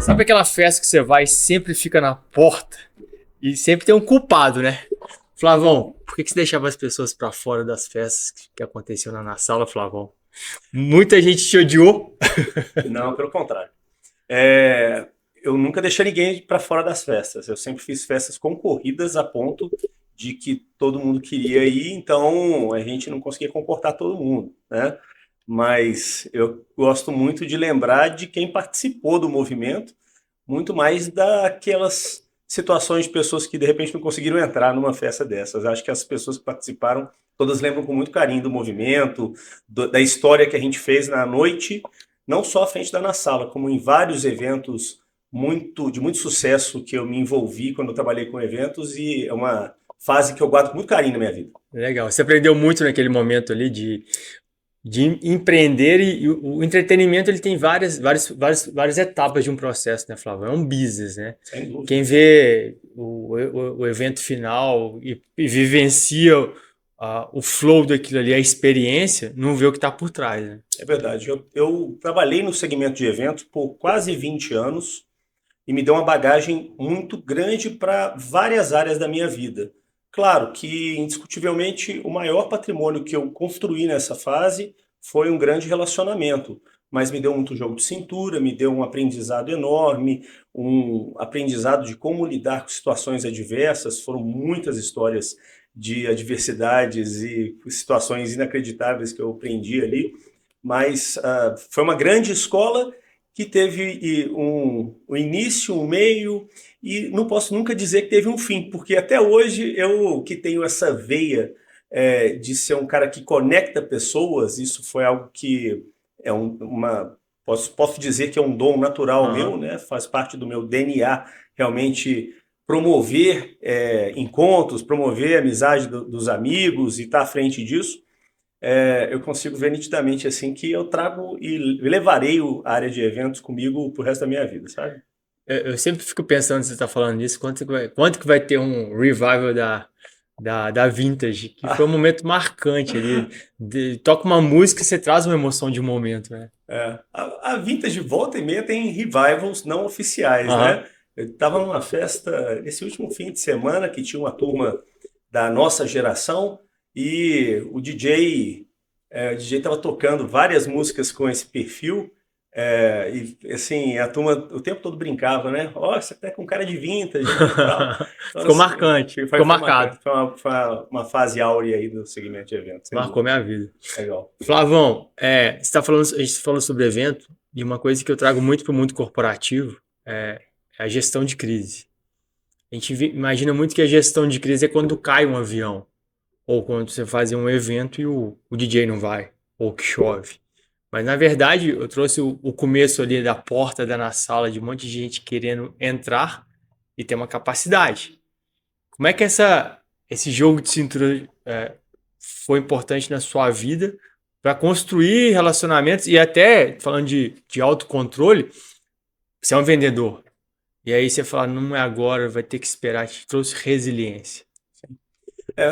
Sabe aquela festa que você vai e sempre fica na porta e sempre tem um culpado, né? Flavão, por que você deixava as pessoas pra fora das festas que aconteciam na sala, Flavão? Muita gente te odiou. Não, pelo contrário. É, eu nunca deixei ninguém para fora das festas. Eu sempre fiz festas concorridas a ponto de que todo mundo queria ir, então a gente não conseguia comportar todo mundo, né? Mas eu gosto muito de lembrar de quem participou do movimento, muito mais daquelas situações de pessoas que de repente não conseguiram entrar numa festa dessas. Acho que as pessoas que participaram todas lembram com muito carinho do movimento, da história que a gente fez na noite, não só à frente da Na Sala, como em vários eventos de muito sucesso que eu me envolvi quando eu trabalhei com eventos, e é uma fase que eu guardo com muito carinho na minha vida. Legal. Você aprendeu muito naquele momento ali de empreender e o entretenimento ele tem várias etapas de um processo, né, Flávio? É um business, né? Sem dúvida. Quem vê o evento final e vivencia o flow daquilo ali, a experiência, não vê o que está por trás, né? É verdade. Eu trabalhei no segmento de eventos por quase 20 anos e me deu uma bagagem muito grande para várias áreas da minha vida. Claro que, indiscutivelmente, o maior patrimônio que eu construí nessa fase foi um grande relacionamento, mas me deu muito jogo de cintura, me deu um aprendizado enorme, um aprendizado de como lidar com situações adversas. Foram muitas histórias de adversidades e situações inacreditáveis que eu aprendi ali, mas foi uma grande escola que teve um início, um meio, e não posso nunca dizer que teve um fim, porque até hoje eu que tenho essa veia de ser um cara que conecta pessoas, isso foi algo que é posso dizer que é um dom natural meu, Aham. né? Faz parte do meu DNA realmente promover encontros, promover a amizade dos amigos e estar à frente disso. Eu consigo ver nitidamente assim que eu trago e levarei a área de eventos comigo pro resto da minha vida, sabe? Eu sempre fico pensando, você está falando nisso, quanto que vai ter um revival da Vintage, que foi um momento marcante ali. Toca uma música e você traz uma emoção de um momento, né? A Vintage volta e meia tem revivals não oficiais, Aham. né? Eu estava numa festa esse último fim de semana que tinha uma turma da nossa geração e o DJ estava tocando várias músicas com esse perfil. E assim, a turma o tempo todo brincava, né? Ó, você tá com cara de vintage e tal. Então, Ficou assim, marcante, foi ficou marcante. marcado. Foi uma fase áurea aí do segmento de eventos, sem Marcou dúvida. minha vida. Legal. Flavão, a gente falou sobre evento, e uma coisa que eu trago muito para o mundo corporativo é a gestão de crise. A gente imagina muito que a gestão de crise é quando cai um avião, ou quando você faz um evento e o DJ não vai, ou que chove. Mas na verdade, eu trouxe o começo ali da porta na sala de um monte de gente querendo entrar e ter uma capacidade. Como é que esse jogo de cintura foi importante na sua vida para construir relacionamentos e até, falando de autocontrole, você é um vendedor. E aí você fala, não é agora, vai ter que esperar, te trouxe resiliência.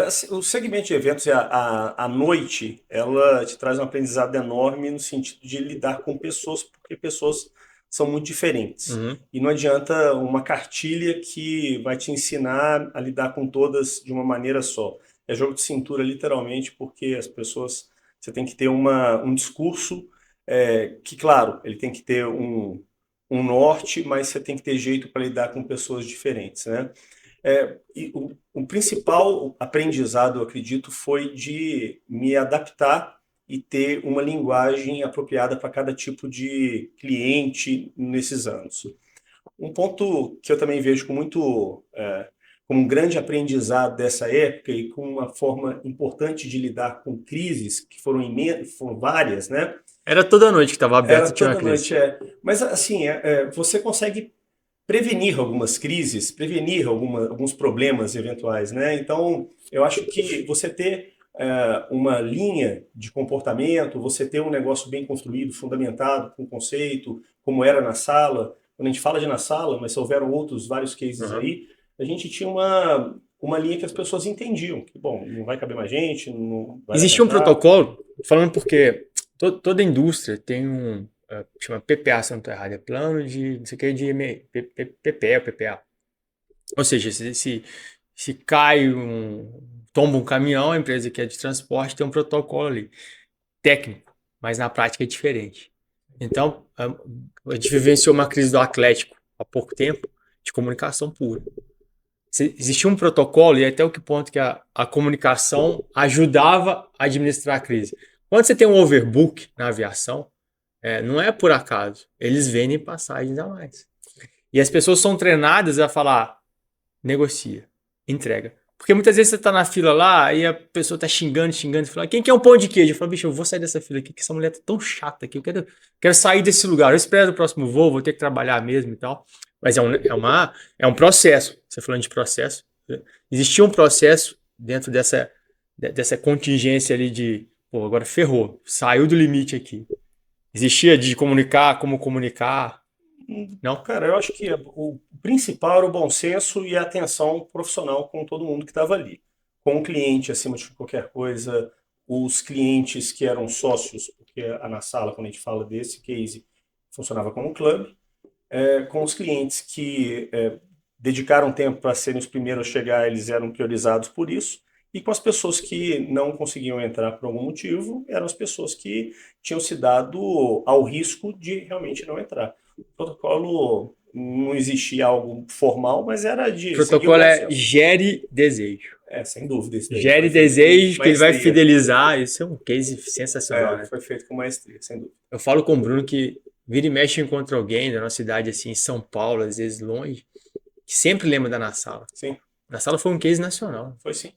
Assim, o segmento de eventos, a noite, ela te traz um aprendizado enorme no sentido de lidar com pessoas, porque pessoas são muito diferentes. Uhum. E não adianta uma cartilha que vai te ensinar a lidar com todas de uma maneira só. É jogo de cintura, literalmente, porque as pessoas, você tem que ter um discurso que, claro, ele tem que ter um norte, mas você tem que ter jeito para lidar com pessoas diferentes, né? E o principal aprendizado, eu acredito, foi de me adaptar e ter uma linguagem apropriada para cada tipo de cliente nesses anos. Um ponto que eu também vejo como um grande aprendizado dessa época e com uma forma importante de lidar com crises, que foram várias, né? Era toda noite que estava Era aberto e tinha uma toda crise. noite, Mas assim, você consegue prevenir algumas crises, prevenir alguns problemas eventuais, né? Então, eu acho que você ter uma linha de comportamento, você ter um negócio bem construído, fundamentado, com conceito, como era na sala. Quando a gente fala de na sala, mas houveram vários cases Uhum. aí, a gente tinha uma linha que as pessoas entendiam, que, bom, não vai caber mais gente, não vai Existia um aguentar. protocolo, falando porque toda indústria tem chama PPA, se eu não estou errado, é plano de, não sei o que, de PPE ou PPA. Ou seja, se cai tomba um caminhão, a empresa que é de transporte tem um protocolo ali, técnico, mas na prática é diferente. Então, a gente vivenciou uma crise do Atlético há pouco tempo, de comunicação pura. Existia um protocolo, e até o que ponto que a comunicação ajudava a administrar a crise. Quando você tem um overbook na aviação, não é por acaso. Eles vendem passagens a mais. E as pessoas são treinadas a falar, negocia, entrega. Porque muitas vezes você tá na fila lá e a pessoa tá xingando e fala, quem quer um pão de queijo? Eu falo, bicho, eu vou sair dessa fila aqui, que essa mulher tá tão chata aqui, eu quero sair desse lugar, eu espero o próximo voo ter que trabalhar mesmo e tal. Mas é um processo, você falando de processo, né? Existia um processo dentro dessa contingência ali de, pô, agora ferrou, saiu do limite aqui. Existia de comunicar, como comunicar, não? Cara, eu acho que o principal era o bom senso e a atenção profissional com todo mundo que estava ali. Com o cliente, acima de qualquer coisa, os clientes que eram sócios, porque na sala, quando a gente fala desse case, funcionava como um clube, com os clientes que dedicaram tempo para serem os primeiros a chegar, eles eram priorizados por isso, e com as pessoas que não conseguiam entrar por algum motivo, eram as pessoas que tinham se dado ao risco de realmente não entrar. O protocolo não existia algo formal, mas era O de seguir o protocolo bom é senso. gere desejo. Sem dúvida, isso daí Gere foi feito com desejo que ele vai maestria. fidelizar. Isso é um case sensacional, né? Foi feito com maestria, sem dúvida. Eu falo com o Bruno que vira e mexe eu encontro alguém da nossa cidade, assim, em São Paulo, às vezes longe, que sempre lembra da Na Sala. Sim, Na Sala foi um case nacional. foi sim.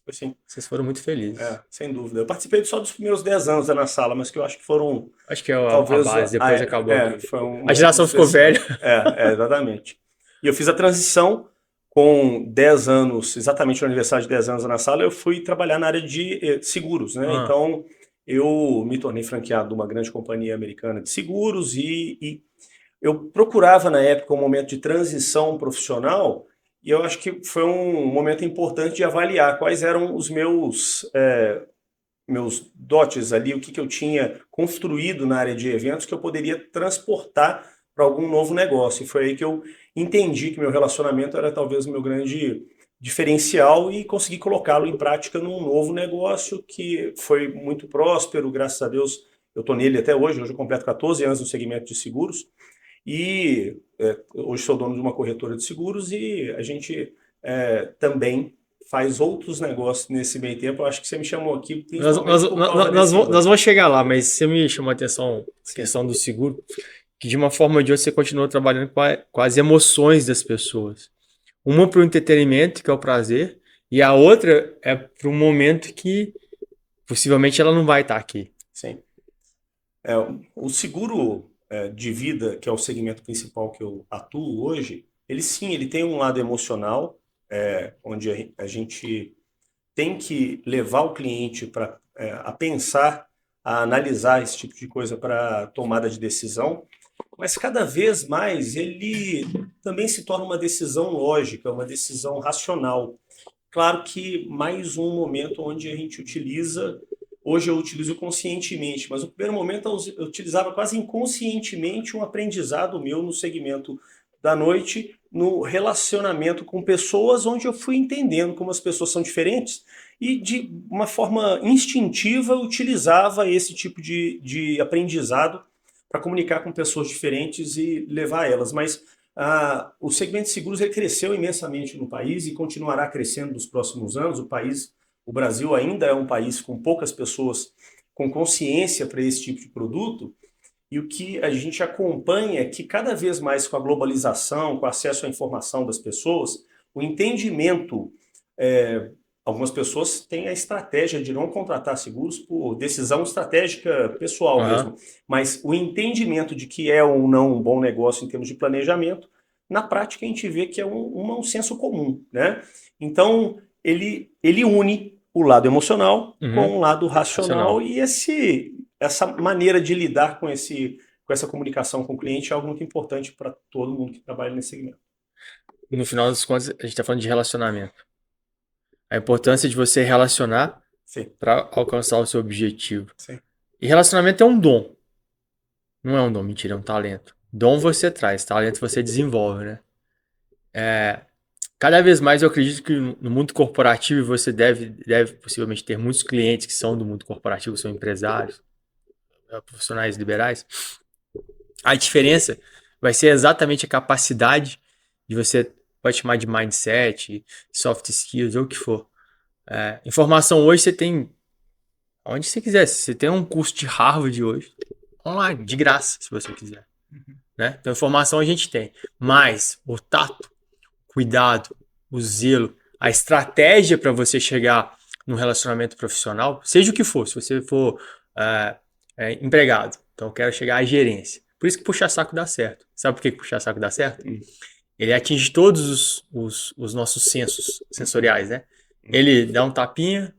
Foi sim. Vocês foram muito felizes. Sem dúvida. Eu participei só dos primeiros 10 anos da Na Sala, mas que eu acho que foram Acho que é a talvez. base, depois acabou a crise. Foi um A momento geração muito ficou velha. especial. Exatamente. E eu fiz a transição com 10 anos, exatamente no aniversário de 10 anos na sala, eu fui trabalhar na área de seguros, né? Ah, Então, eu me tornei franqueado de uma grande companhia americana de seguros e eu procurava na época um momento de transição profissional e eu acho que foi um momento importante de avaliar quais eram os meus dotes ali, o que eu tinha construído na área de eventos que eu poderia transportar para algum novo negócio. E foi aí que eu entendi que meu relacionamento era talvez o meu grande diferencial e consegui colocá-lo em prática num novo negócio que foi muito próspero, graças a Deus eu estou nele até hoje. Hoje eu completo 14 anos no segmento de seguros e hoje sou dono de uma corretora de seguros e a gente também faz outros negócios nesse meio tempo. Eu acho que você me chamou aqui principalmente por causa desse nós outro. vamos chegar lá, mas você me chamou a atenção a questão do seguro, que de uma forma ou de outra você continua trabalhando com as emoções das pessoas. Uma para o entretenimento, que é o prazer, e a outra é para um momento que possivelmente ela não vai estar aqui. Sim. O seguro de vida, que é o segmento principal que eu atuo hoje, ele sim, ele tem um lado emocional, onde a gente tem que levar o cliente a pensar, a analisar esse tipo de coisa para tomada de decisão, mas cada vez mais ele também se torna uma decisão lógica, uma decisão racional. Claro que mais um momento onde a gente utiliza, hoje eu utilizo conscientemente, mas no primeiro momento eu utilizava quase inconscientemente um aprendizado meu no segmento da noite, no relacionamento com pessoas, onde eu fui entendendo como as pessoas são diferentes e de uma forma instintiva eu utilizava esse tipo de aprendizado para comunicar com pessoas diferentes e levar elas. Mas o segmento de seguros ele cresceu imensamente no país e continuará crescendo nos próximos anos. O Brasil ainda é um país com poucas pessoas com consciência para esse tipo de produto. E o que a gente acompanha é que cada vez mais com a globalização, com o acesso à informação das pessoas, o entendimento, algumas pessoas têm a estratégia de não contratar seguros por decisão estratégica pessoal mesmo, mas o entendimento de que é ou não um bom negócio em termos de planejamento, na prática a gente vê que é um senso comum, né? Então, ele une o lado emocional com o lado racional e essa maneira de lidar com essa comunicação com o cliente é algo muito importante para todo mundo que trabalha nesse segmento. No final das contas, a gente está falando de relacionamento. A importância de você relacionar Sim, para alcançar o seu objetivo. sim. E relacionamento é um dom. Não é um dom, mentira, é um talento. Dom você traz, talento você desenvolve, né? Cada vez mais eu acredito que no mundo corporativo você deve possivelmente ter muitos clientes que são do mundo corporativo, são empresários, profissionais liberais. A diferença vai ser exatamente a capacidade de você, pode chamar de mindset, soft skills, ou o que for. Informação hoje você tem onde você quiser. Se você tem um curso de Harvard hoje, online, de graça, se você quiser. Né? Então, informação a gente tem. Mas o tato, cuidado, o zelo, a estratégia para você chegar num relacionamento profissional, seja o que for, se você for empregado, então eu quero chegar à gerência. Por isso que puxar saco dá certo. Sabe por que puxar saco dá certo? Ele atinge todos os nossos sensos sensoriais, né? Ele dá um tapinha,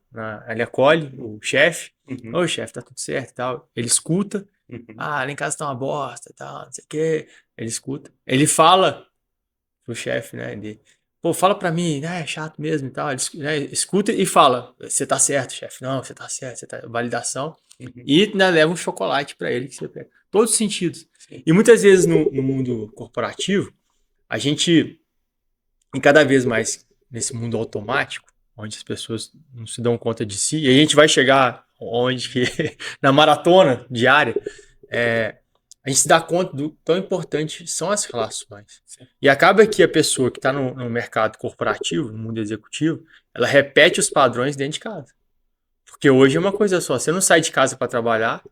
ele acolhe o chefe. Ô, chefe, tá tudo certo e tal. Ele escuta. Ah, lá em casa tá uma bosta e tal, não sei o quê. Ele escuta. Ele fala pro chefe, né? Ele, pô, fala pra mim, né? É chato mesmo e tal. Ele né, escuta e fala: você tá certo, chefe. Não, você tá certo, você tá. Validação. E ainda leva um chocolate pra ele que você pega. Todos os sentidos. E muitas vezes no mundo corporativo, a gente, e cada vez mais nesse mundo automático, onde as pessoas não se dão conta de si, e a gente vai chegar onde que, na maratona diária, a gente se dá conta do tão importante são as relações. E acaba que a pessoa que está no mercado corporativo, no mundo executivo, ela repete os padrões dentro de casa. Porque hoje é uma coisa só, você não sai de casa para trabalhar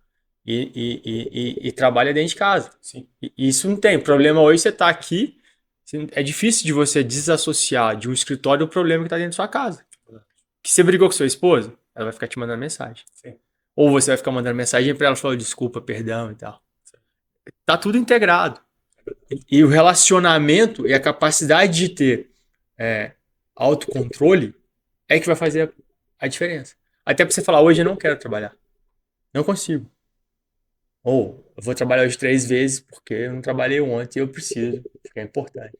e trabalha dentro de casa. Sim. E isso não tem. O problema hoje você está aqui, é difícil de você desassociar de um escritório o problema que está dentro da sua casa. Que você brigou com sua esposa, ela vai ficar te mandando mensagem. Sim. Ou você vai ficar mandando mensagem para ela falando desculpa, perdão e tal. Tá tudo integrado. E o relacionamento e a capacidade de ter autocontrole é que vai fazer a diferença. Até pra você falar, hoje eu não quero trabalhar. Não consigo. Ou eu vou trabalhar hoje 3 vezes porque eu não trabalhei ontem e eu preciso. Porque é importante.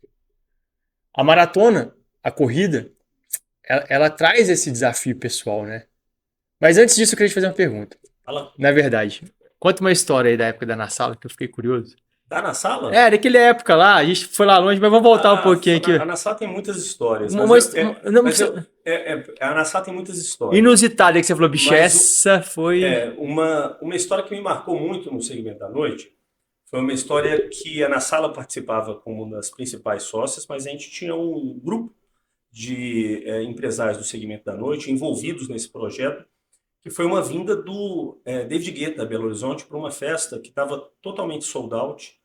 A maratona, a corrida, ela traz esse desafio pessoal, né? Mas antes disso, eu queria te fazer uma pergunta. Fala. Na verdade, conta uma história aí da época da Na Sala que eu fiquei curioso. Tá na sala? Daquela época lá, a gente foi lá longe, mas vamos voltar um pouquinho aqui. A Nassau tem muitas histórias, Uma, mas, não, a Nassau tem muitas histórias. inusitada que você falou, bicho, essa foi. Uma história que me marcou muito no segmento da noite foi uma história que a Nassala participava como uma das principais sócias, mas a gente tinha um grupo de empresários do segmento da noite envolvidos nesse projeto, que foi uma vinda do David Guetta, da Belo Horizonte, para uma festa que estava totalmente sold out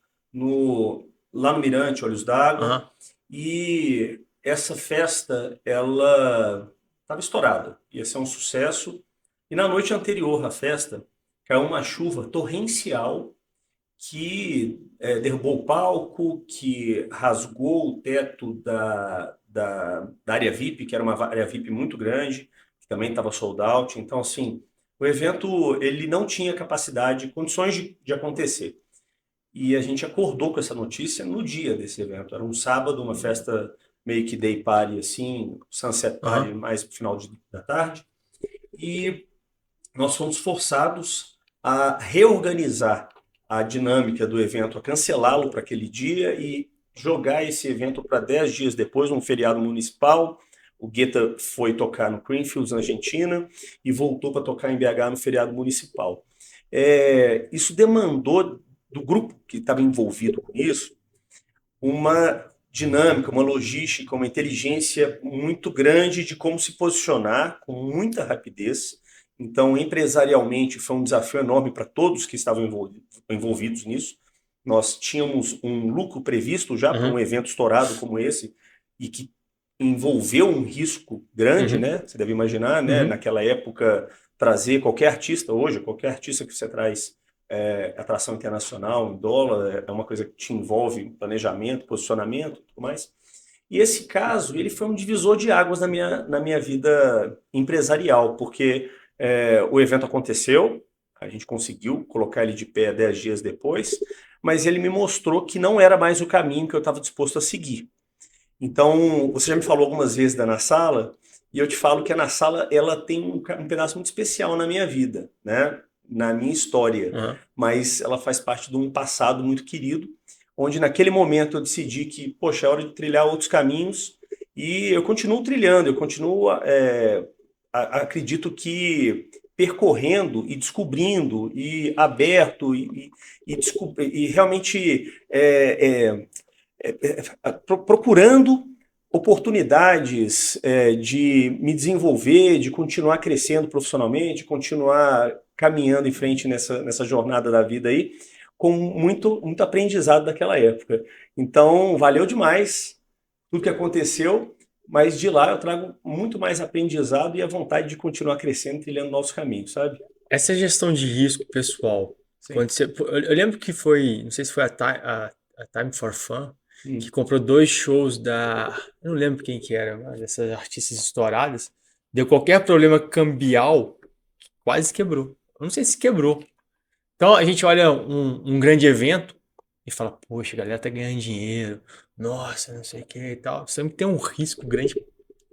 lá no Mirante, Olhos d'Água. E essa festa, ela estava estourada, ia ser um sucesso. E na noite anterior à festa, caiu uma chuva torrencial que derrubou o palco, que rasgou o teto da área VIP, que era uma área VIP muito grande, que também estava sold out. Então, assim, o evento ele não tinha capacidade, condições de acontecer. E a gente acordou com essa notícia no dia desse evento. Era um sábado, uma festa meio que day party, assim, sunset party, mais pro final da tarde. E nós fomos forçados a reorganizar a dinâmica do evento, a cancelá-lo para aquele dia e jogar esse evento para 10 dias depois, num feriado municipal. O Guetta foi tocar no Creamfields, na Argentina, e voltou para tocar em BH no feriado municipal. Isso demandou do grupo que estava envolvido com isso uma dinâmica, uma logística, uma inteligência muito grande de como se posicionar com muita rapidez. Então, empresarialmente, foi um desafio enorme para todos que estavam envolvidos nisso. Nós tínhamos um lucro previsto já para um evento estourado como esse e que envolveu um risco grande, né? Você deve imaginar, né? Naquela época, trazer qualquer artista hoje, qualquer artista que você traz atração internacional em dólar, é uma coisa que te envolve planejamento, posicionamento, tudo mais. E esse caso, ele foi um divisor de águas na minha vida empresarial, porque o evento aconteceu, a gente conseguiu colocar ele de pé 10 dias depois, mas ele me mostrou que não era mais o caminho que eu estava disposto a seguir. Então, você já me falou algumas vezes da Na Sala, E eu te falo que a Na Sala, ela tem um pedaço muito especial na minha vida, né? Na minha história. Aham. Mas ela faz parte de um passado muito querido, onde naquele momento eu decidi que, poxa, é hora de trilhar outros caminhos. E eu continuo trilhando, eu continuo, acredito que percorrendo e descobrindo e aberto e realmente procurando oportunidades de me desenvolver, de continuar crescendo profissionalmente, continuar caminhando em frente nessa jornada da vida aí, com muito aprendizado daquela época. Então, valeu demais tudo que aconteceu, mas de lá eu trago muito mais aprendizado e a vontade de continuar crescendo, trilhando novos caminhos, sabe? Essa gestão de risco pessoal, Sim. quando você, eu lembro que foi, não sei se foi a Time for Fun, que Hum. comprou 2 shows eu não lembro quem que era, mas dessas artistas estouradas, deu qualquer problema cambial, quase quebrou. Eu não sei se quebrou. Então a gente olha um grande evento e fala, poxa, a galera tá ganhando dinheiro, nossa, não sei o que e tal. Sempre tem um risco grande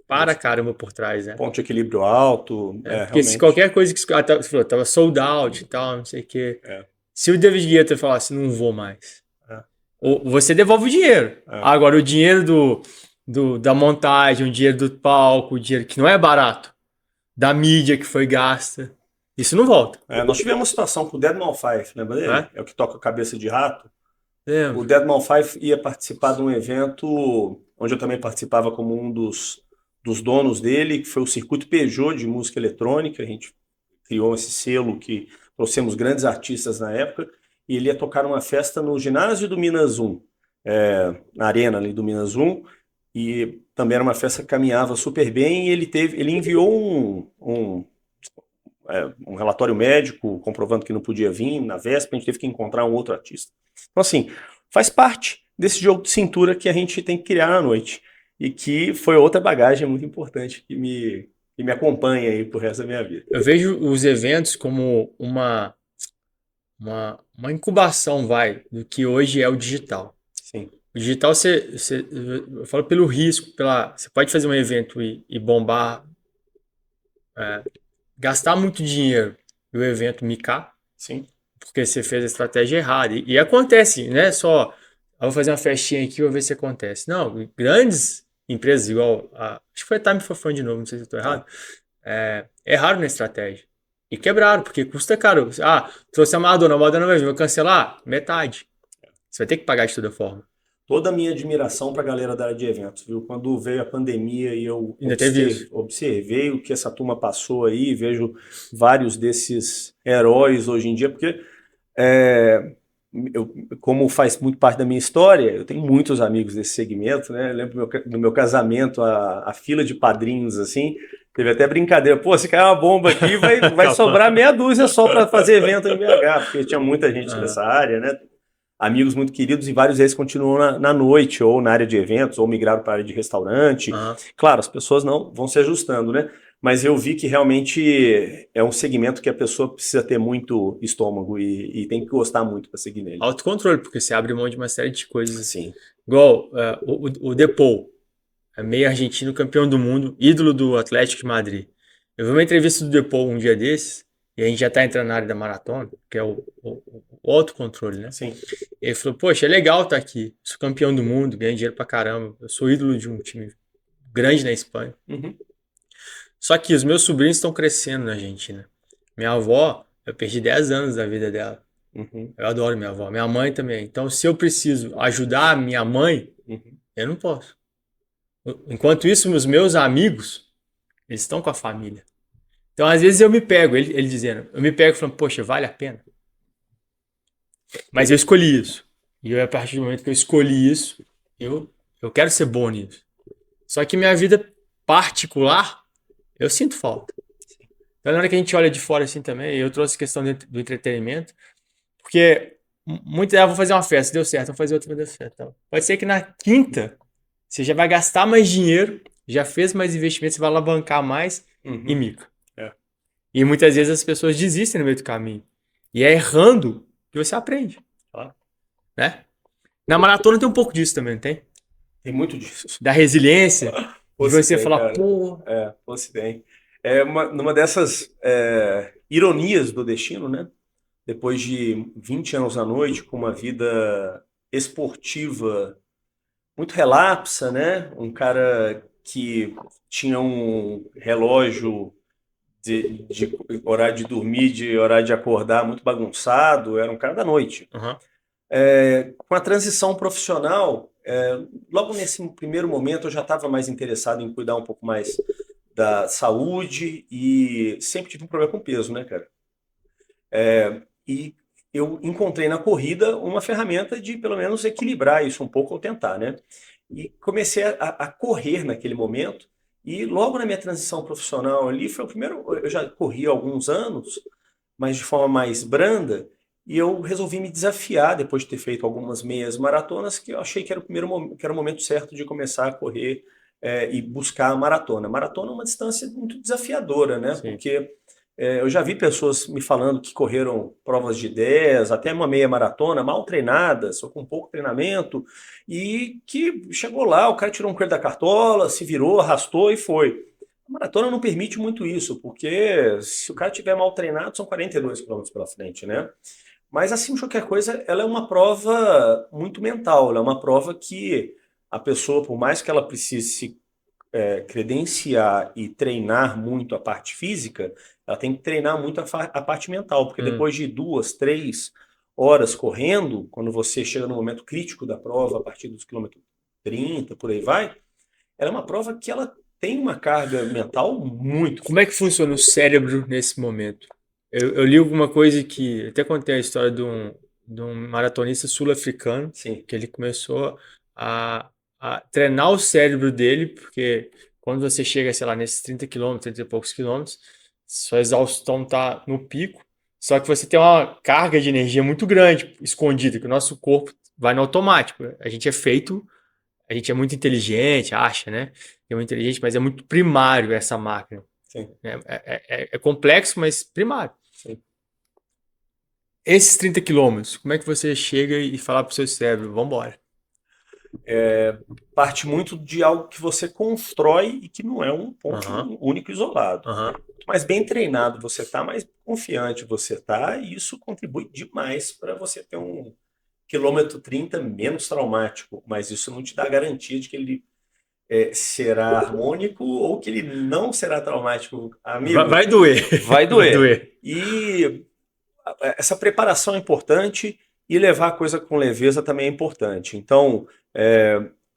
para caramba por trás, né? Ponto de equilíbrio alto, Porque se realmente. qualquer coisa que você falou, tava sold out e tal, não sei o quê. É, Se o David Guetta falasse, não vou mais, é, ou você devolve o dinheiro. é. Agora, o dinheiro da montagem, o dinheiro do palco, o dinheiro que não é barato, da mídia que foi gasta, isso não volta, Nós tivemos uma situação com o Deadmau 5, lembra dele? né? É o que toca cabeça de rato. O Lembro. Deadmau 5 ia participar de um evento onde eu também participava como um dos donos dele, que foi o Circuito Peugeot de música eletrônica. A gente criou esse selo que trouxemos grandes artistas na época, e ele ia tocar numa festa no ginásio do Minas 1, na arena ali do Minas 1, e também era uma festa que caminhava super bem, e ele enviou um relatório médico comprovando que não podia vir na véspera, a gente teve que encontrar um outro artista. Então, assim, faz parte desse jogo de cintura que a gente tem que criar na noite. E que foi outra bagagem muito importante que me acompanha aí pro resto da minha vida. Eu vejo os eventos como uma incubação, vai, do que hoje é o digital. Sim. O digital, eu falo pelo risco, você pode fazer um evento e bombar, gastar muito dinheiro e o evento micar, Sim. porque você fez a estratégia errada. E acontece, né? Só, vou fazer uma festinha aqui, vou ver se acontece. Não, grandes empresas, igual acho que foi a Time for Fun de novo, não sei se eu estou errado, erraram na estratégia. E quebraram, porque custa caro. Trouxe a Madonna vai cancelar? Metade. Você vai ter que pagar de toda forma. Toda a minha admiração para a galera da área de eventos, viu? Quando veio a pandemia e eu Ainda teve isso. observei o que essa turma passou aí, vejo vários desses heróis hoje em dia, porque como faz muito parte da minha história, eu tenho muitos amigos desse segmento, né? Eu lembro do meu casamento, a fila de padrinhos, assim, teve até brincadeira. Pô, se cair uma bomba aqui, vai sobrar meia dúzia só para fazer evento em BH, porque tinha muita gente dessa área, né? Amigos muito queridos e vários deles continuam na noite, ou na área de eventos, ou migraram para a área de restaurante. Claro, as pessoas não vão se ajustando, né? Mas eu vi que realmente é um segmento que a pessoa precisa ter muito estômago e tem que gostar muito para seguir nele. Autocontrole, porque você abre mão de uma série de coisas. Sim. Igual o Depou, meio argentino, campeão do mundo, ídolo do Atlético de Madrid. Eu vi uma entrevista do Depou um dia desses, e a gente já tá entrando na área da maratona, que é o autocontrole, né? Sim. Ele falou, poxa, é legal estar aqui, sou campeão do mundo, ganho dinheiro pra caramba, eu sou ídolo de um time grande na Espanha. Uhum. Só que os meus sobrinhos estão crescendo na Argentina. Minha avó, eu perdi 10 anos da vida dela. Uhum. Eu adoro minha avó, minha mãe também. Então, se eu preciso ajudar a minha mãe, eu não posso. Enquanto isso, os meus amigos, eles estão com a família. Então, às vezes eu me pego, ele dizendo, eu me pego falando, poxa, vale a pena? Mas eu escolhi isso. E eu, a partir do momento que eu escolhi isso, eu quero ser bom nisso. Só que minha vida particular, eu sinto falta. Então, na hora que a gente olha de fora assim também, eu trouxe a questão do entretenimento, porque muitas vão fazer uma festa, deu certo, vão fazer outra, deu certo. Então, pode ser que na quinta você já vai gastar mais dinheiro, já fez mais investimento, você vai alavancar mais e mica. E muitas vezes as pessoas desistem no meio do caminho. E é errando que você aprende. Né? Na maratona tem um pouco disso também, não tem? Tem muito disso. Da resiliência. De Fosse você bem, falar, cara. pô, Fosse bem. Numa dessas ironias do destino, né? Depois de 20 anos à noite, com uma vida esportiva muito relapsa, né? Um cara que tinha um relógio de horário de dormir, de horário de acordar muito bagunçado, era um cara da noite. aham, Com a transição profissional, logo nesse primeiro momento eu já estava mais interessado em cuidar um pouco mais da saúde e sempre tive um problema com peso, né, cara? E eu encontrei na corrida uma ferramenta de pelo menos equilibrar isso um pouco ou tentar, né? E comecei a correr naquele momento. E logo na minha transição profissional ali, foi o primeiro. Eu já corri há alguns anos, mas de forma mais branda. E eu resolvi me desafiar depois de ter feito algumas meias maratonas, que eu achei que era que era o momento certo de começar a correr e buscar a maratona. Maratona é uma distância muito desafiadora, né? sim. Porque eu já vi pessoas me falando que correram provas de 10, até uma meia maratona, mal treinadas, ou com pouco treinamento, e que chegou lá, o cara tirou um coelho da cartola, se virou, arrastou e foi. A maratona não permite muito isso, porque se o cara tiver mal treinado, são 42 quilômetros pela frente, né? Mas, acima de qualquer coisa, ela é uma prova muito mental, ela é uma prova que a pessoa, por mais que ela precise se credenciar e treinar muito a parte física, ela tem que treinar muito a parte mental, porque Hum. depois de 2, 3 horas correndo, quando você chega no momento crítico da prova, a partir dos quilômetros 30, por aí vai, ela é uma prova que ela tem uma carga mental muito Como é que forte. funciona o cérebro nesse momento? Eu li alguma coisa que, até contei a história de um maratonista sul-africano, Sim, que ele começou a, a treinar o cérebro dele, porque quando você chega, sei lá, nesses 30 quilômetros, 30 e poucos quilômetros, sua exaustão tá no pico, só que você tem uma carga de energia muito grande, escondida, que o nosso corpo vai no automático. A gente é muito inteligente, acha, né? É muito inteligente, mas é muito primário essa máquina. sim, É complexo, mas primário. sim. Esses 30 quilômetros, como é que você chega e fala pro seu cérebro, vambora? Parte muito de algo que você constrói e que não é um ponto Aham, único e isolado. aham. Quanto mais bem treinado você está, mais confiante você está, e isso contribui demais para você ter um quilômetro 30 menos traumático, mas isso não te dá garantia de que ele será harmônico ou que ele não será traumático, amigo. Vai doer. Vai Vai doer. doer. E essa preparação é importante e levar a coisa com leveza também é importante. Então,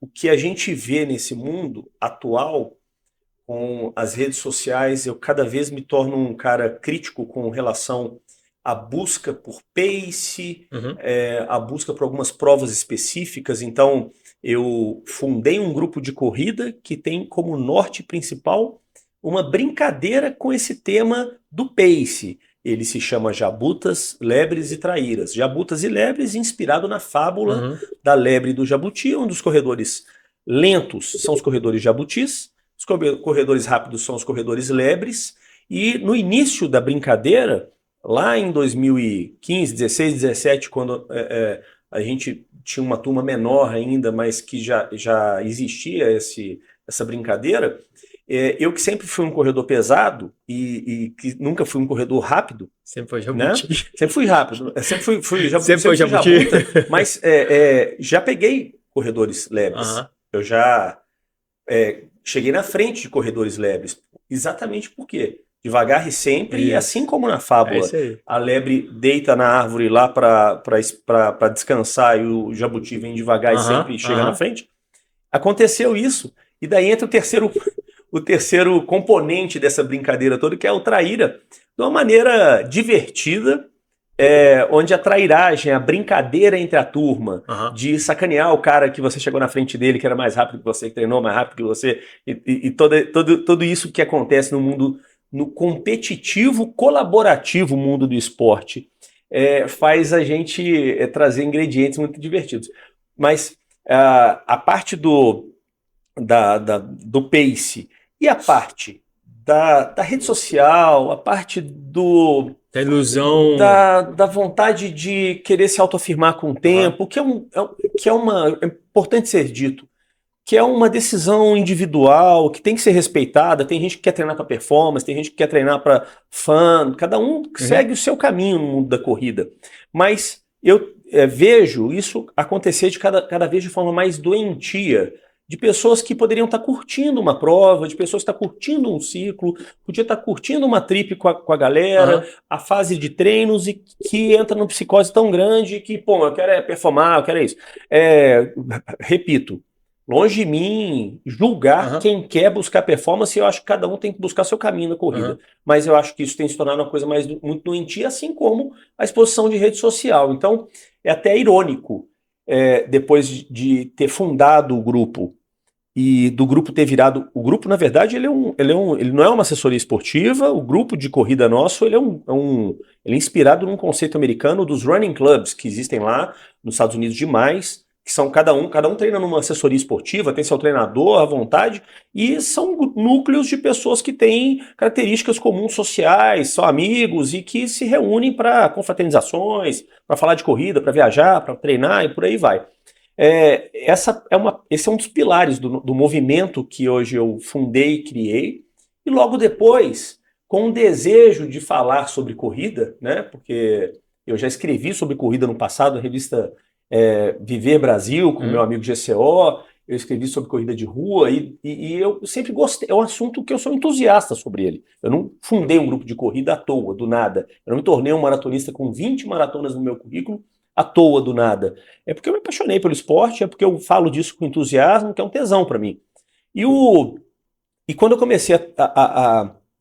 o que a gente vê nesse mundo atual com as redes sociais, eu cada vez me torno um cara crítico com relação à busca por pace, Uhum. a busca por algumas provas específicas. Então, eu fundei um grupo de corrida que tem como norte principal uma brincadeira com esse tema do pace. Ele se chama Jabutas, Lebres e Traíras. Jabutas e Lebres, inspirado na fábula Uhum. da lebre e do jabuti, onde os corredores lentos são os corredores jabutis, os corredores rápidos são os corredores lebres. E no início da brincadeira, lá em 2015, 16, 17, quando a gente tinha uma turma menor ainda, mas que já existia essa brincadeira, eu que sempre fui um corredor pesado e que nunca fui um corredor rápido, Sempre foi né? jabuti. Sempre fui rápido, Sempre foi sempre fui jabuti. jabuta, mas já peguei corredores leves. Aham. Eu já cheguei na frente de corredores leves. Exatamente por quê? Devagar e sempre, e assim Isso. como na É fábula, isso aí. a lebre deita na árvore lá para descansar e o jabuti vem devagar e Aham, sempre chega na aham. frente. Aconteceu isso. E daí entra o terceiro componente dessa brincadeira toda, que é o traíra, de uma maneira divertida, onde a trairagem, a brincadeira entre a turma, Aham. de sacanear o cara que você chegou na frente dele, que era mais rápido que você, que treinou mais rápido que você, e todo isso que acontece no mundo, no competitivo, colaborativo mundo do esporte, faz a gente trazer ingredientes muito divertidos. Mas a parte do pace e a parte da rede social, a parte Da ilusão. da vontade de querer se autoafirmar com o Aham. tempo, que é importante ser dito. que é uma decisão individual, que tem que ser respeitada. Tem gente que quer treinar para performance, tem gente que quer treinar para fã, cada um segue o seu caminho no mundo da corrida. Mas eu vejo isso acontecer de cada vez de forma mais doentia, de pessoas que poderiam estar curtindo uma prova, de pessoas que estão curtindo um ciclo, podia estar curtindo uma trip com a galera, a fase de treinos, e que entra numa psicose tão grande que, pô, eu quero performar, eu quero isso. Repito, longe de mim julgar quem quer buscar performance. Eu acho que cada um tem que buscar seu caminho na corrida. Mas eu acho que isso tem se tornado uma coisa muito doentia, assim como a exposição de rede social. Então, é até irônico, depois de ter fundado o grupo e do grupo ter virado... O grupo, na verdade, ele não é uma assessoria esportiva. O grupo de corrida nosso, ele é inspirado num conceito americano dos running clubs, que existem lá nos Estados Unidos demais, que são cada um treina numa assessoria esportiva, tem seu treinador à vontade, e são núcleos de pessoas que têm características comuns sociais, são amigos e que se reúnem para confraternizações, para falar de corrida, para viajar, para treinar e por aí vai. Esse é um dos pilares do movimento que hoje eu fundei e criei, e logo depois, com o desejo de falar sobre corrida, né, porque eu já escrevi sobre corrida no passado, na revista Viver Brasil, com meu amigo GCO, eu escrevi sobre corrida de rua e eu sempre gostei, é um assunto que eu sou entusiasta sobre ele. Eu não fundei um grupo de corrida à toa, do nada. Eu não me tornei um maratonista com 20 maratonas no meu currículo à toa, do nada. É porque eu me apaixonei pelo esporte, é porque eu falo disso com entusiasmo, que é um tesão para mim. E quando eu comecei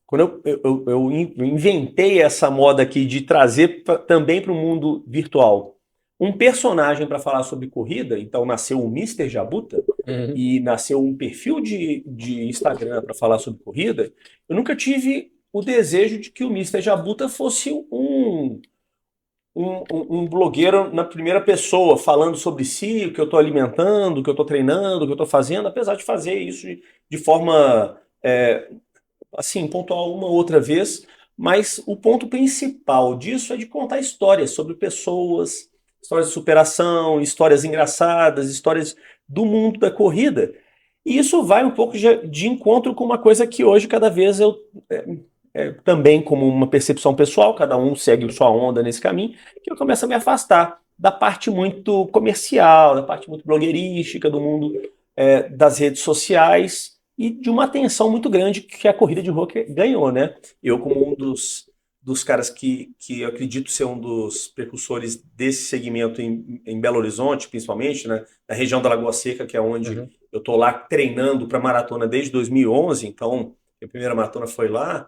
quando eu inventei essa moda aqui de trazer também para o mundo virtual um personagem para falar sobre corrida, então nasceu o Mr. Jabuta e nasceu um perfil de Instagram para falar sobre corrida. Eu nunca tive o desejo de que o Mr. Jabuta fosse um blogueiro na primeira pessoa, falando sobre si, o que eu estou alimentando, o que eu estou treinando, o que eu estou fazendo, apesar de fazer isso de forma assim, pontual uma outra vez. Mas o ponto principal disso é de contar histórias sobre pessoas, histórias de superação, histórias engraçadas, histórias do mundo da corrida. E isso vai um pouco de encontro com uma coisa que hoje cada vez eu também, como uma percepção pessoal, cada um segue sua onda nesse caminho, que eu começo a me afastar da parte muito comercial, da parte muito blogueirística do mundo das redes sociais e de uma atenção muito grande que a corrida de rua ganhou, né? Eu, como um dos caras que eu acredito ser um dos precursores desse segmento em Belo Horizonte, principalmente, né, na região da Lagoa Seca, que é onde eu tô lá treinando para maratona desde 2011, então a primeira maratona foi lá.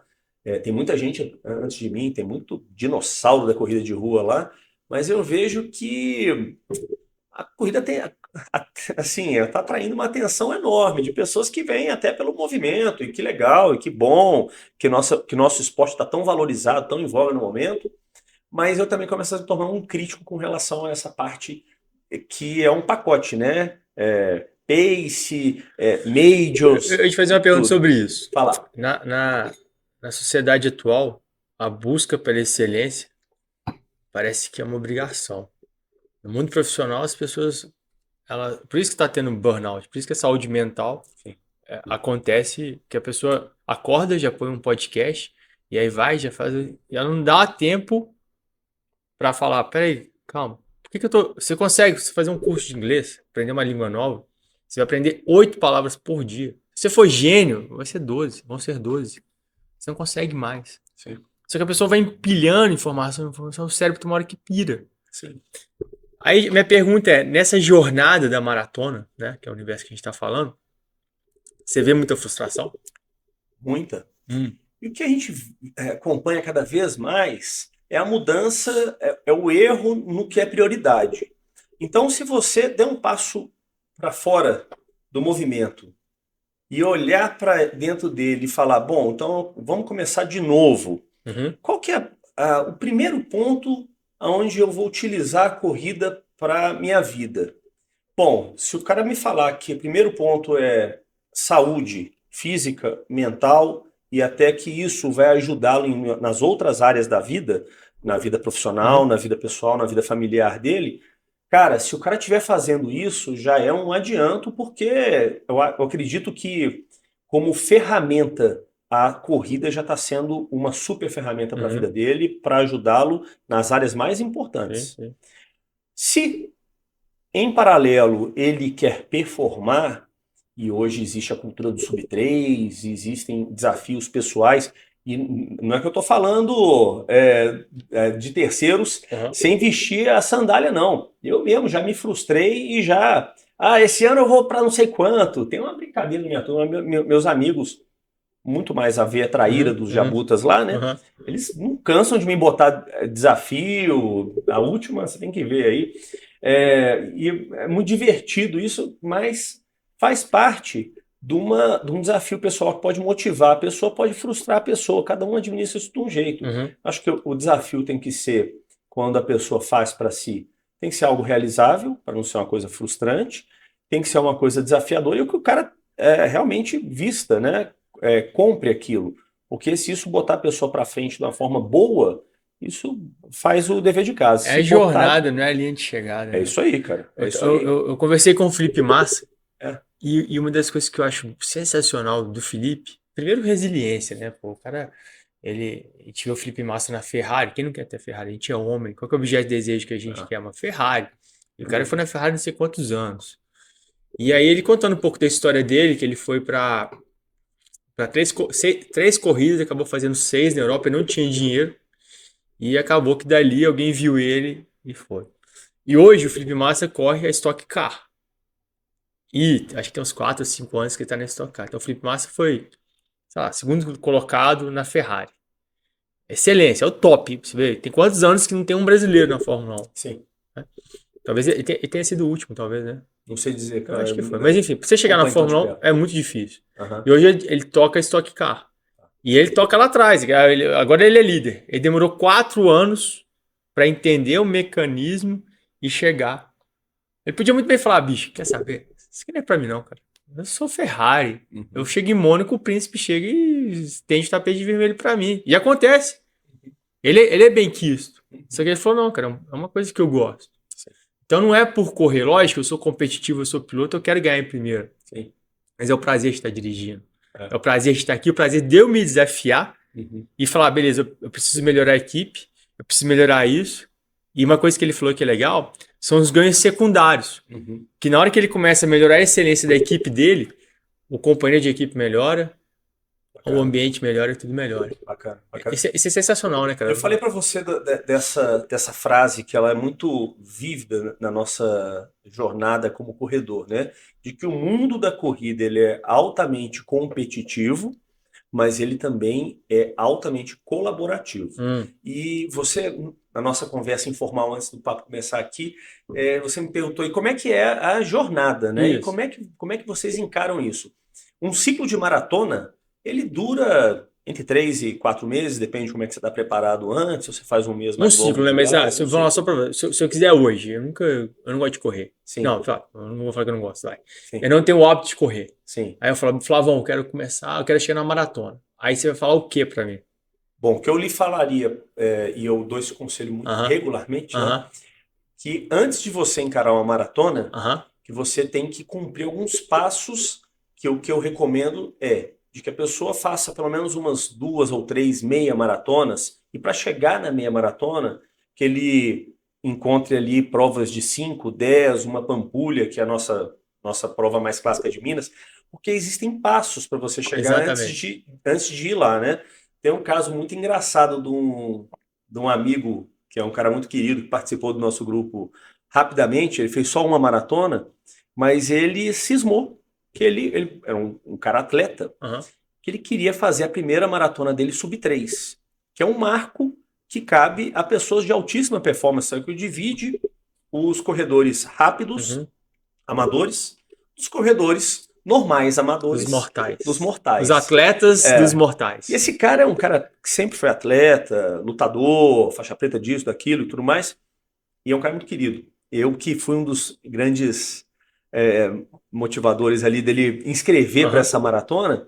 Tem muita gente antes de mim, tem muito dinossauro da corrida de rua lá, mas eu vejo que a corrida assim, está atraindo uma atenção enorme de pessoas que vêm até pelo movimento, e que legal, e que bom, que nosso esporte está tão valorizado, tão em voga no momento, mas eu também começo a me tornar um crítico com relação a essa parte que é um pacote, né? Pace, majors... Eu ia te fazer uma pergunta sobre isso. Fala. Na sociedade atual, a busca pela excelência parece que é uma obrigação. No mundo profissional, as pessoas... por isso que está tendo burnout, por isso que a saúde mental acontece, que a pessoa acorda, já põe um podcast, e aí vai, já faz... E ela não dá tempo para falar, peraí, calma, por que eu tô... Você consegue fazer um curso de inglês, aprender uma língua nova, você vai aprender 8 palavras por dia. Se você for gênio, vão ser 12. Você não consegue mais. Sim. Só que a pessoa vai empilhando informação, o cérebro tem uma hora que pira. Sim. Aí minha pergunta é, nessa jornada da maratona, né, que é o universo que a gente está falando, você vê muita frustração? Muita. E o que a gente acompanha cada vez mais é a mudança, é o erro no que é prioridade. Então, se você der um passo para fora do movimento e olhar para dentro dele e falar, bom, então vamos começar de novo. Qual que é o primeiro ponto onde eu vou utilizar a corrida para a minha vida? Bom, se o cara me falar que o primeiro ponto é saúde física, mental, e até que isso vai ajudá-lo nas outras áreas da vida, na vida profissional, na vida pessoal, na vida familiar dele, Cara, se o cara estiver fazendo isso, já é um adianto, porque eu acredito que, como ferramenta, a corrida já está sendo uma super ferramenta para a vida Uhum. dele, para ajudá-lo nas áreas mais Sim, importantes. sim. Se, em paralelo, ele quer performar, e hoje existe a cultura do sub-3, existem desafios pessoais, e não é que eu estou falando de terceiros Aham. sem vestir a sandália, não. Eu mesmo já me frustrei e já. Ah, esse ano eu vou para não sei quanto. Tem uma brincadeira na minha turma, meus amigos, muito mais a ver a traíra Uhum, dos uhum, jabutas lá, né? uhum. Eles não cansam de me botar desafio. A última você tem que ver aí. E é muito divertido isso, mas faz parte de um desafio pessoal que pode motivar a pessoa, pode frustrar a pessoa. Cada um administra isso de um jeito. Uhum. Acho que o desafio tem que ser, quando a pessoa faz para si, tem que ser algo realizável, para não ser uma coisa frustrante, tem que ser uma coisa desafiadora e o que o cara realmente vista, né? Compre aquilo. Porque se isso botar a pessoa para frente de uma forma boa, isso faz o dever de casa. É Se a botar. jornada, não é a linha de chegada, É né? isso aí, cara. É Eu, isso eu, aí. eu eu conversei com o Felipe Massa É. e uma das coisas que eu acho sensacional do Felipe, primeiro resiliência, né? Pô, o cara, a gente vê o Felipe Massa na Ferrari, quem não quer ter Ferrari? A gente é homem, qual que é o objeto de desejo que a gente É. quer? Uma Ferrari. E o cara foi na Ferrari não sei quantos anos. E aí ele contando um pouco da história dele, que ele foi para três corridas, acabou fazendo seis na Europa e não tinha dinheiro. E acabou que dali alguém viu ele e foi. E hoje o Felipe Massa corre a Stock Car. E acho que tem uns 4 ou 5 anos que ele tá na Stock Car. Então o Felipe Massa foi, sei lá, segundo colocado na Ferrari. Excelência, é o top. Você vê, tem quantos anos que não tem um brasileiro na Fórmula 1? Sim. Né? Talvez ele tenha sido o último, talvez, né? Não sei dizer, Eu cara. acho que Eu foi. Mas enfim, pra você chegar na acompanho tão de Fórmula 1 perto. é muito difícil. Aham. E hoje ele toca a Stock Car. E ele toca lá atrás. Agora ele é líder. Ele demorou 4 anos para entender o mecanismo e chegar. Ele podia muito bem falar, bicho, quer saber? Isso aqui não é pra mim não, cara. Eu sou Ferrari. Eu Uhum. chego em Mônaco, o príncipe chega e estende o tapete vermelho pra mim. E acontece. Ele é bem quisto. Só que ele falou, não, cara, é uma coisa que eu gosto. Sim. Então não é por correr. Lógico, eu sou competitivo, eu sou piloto, eu quero ganhar em primeiro. Sim. Mas é o prazer de estar dirigindo. É. É o prazer de estar aqui, o prazer de eu me desafiar Uhum. e falar, beleza, eu preciso melhorar a equipe, eu preciso melhorar isso. E uma coisa que ele falou que é legal são os ganhos secundários. Uhum. Que na hora que ele começa a melhorar a excelência da equipe dele, o companheiro de equipe melhora, o Bacana, ambiente melhora e tudo melhora. bacana, bacana. Isso é sensacional, né, Eu cara? falei para você dessa frase que ela é muito vívida na nossa jornada como corredor, né? De que o mundo da corrida ele é altamente competitivo, mas ele também é altamente colaborativo. Hum, E você, na nossa conversa informal antes do papo começar aqui, você me perguntou e como é que é a jornada, né? E isso. como é que vocês encaram isso? Um ciclo de maratona, ele dura entre 3 e 4 meses, depende de como é que você está preparado antes, ou você faz um mês Um mais longo ciclo, né? de Mas viagem, se um eu falar ciclo. só pra, se eu quiser hoje, eu não gosto de correr. Sim, Não, eu não vou falar que eu não gosto, vai. Eu sim, não tenho o hábito de correr. sim. Aí eu falo, Flavão, eu quero começar, eu quero chegar na maratona. Aí você vai falar o que pra mim? Bom, o que eu lhe falaria, e eu dou esse conselho muito Aham, regularmente, né? aham, Que antes de você encarar uma maratona, aham. que você tem que cumprir alguns passos que o que eu recomendo é de que a pessoa faça pelo menos umas 2 ou 3 meia maratonas e para chegar na meia maratona que ele encontre ali provas de 5, 10, uma Pampulha, que é a nossa prova mais clássica de Minas, porque existem passos para você chegar Exatamente. antes de ir lá, né? Tem um caso muito engraçado de um amigo que é um cara muito querido que participou do nosso grupo rapidamente, ele fez só uma maratona, mas ele cismou que ele era um cara atleta, Aham. que ele queria fazer a primeira maratona dele sub-3, que é um marco que cabe a pessoas de altíssima performance, que divide os corredores rápidos, Uhum. amadores, dos corredores normais, Dos amadores, dos mortais. Os mortais. atletas dos É. E mortais. esse cara é um cara que sempre foi atleta, lutador, faixa preta disso, daquilo e tudo mais, e é um cara muito querido. Eu que fui um dos grandes é, motivadores ali dele inscrever para Aham. essa maratona,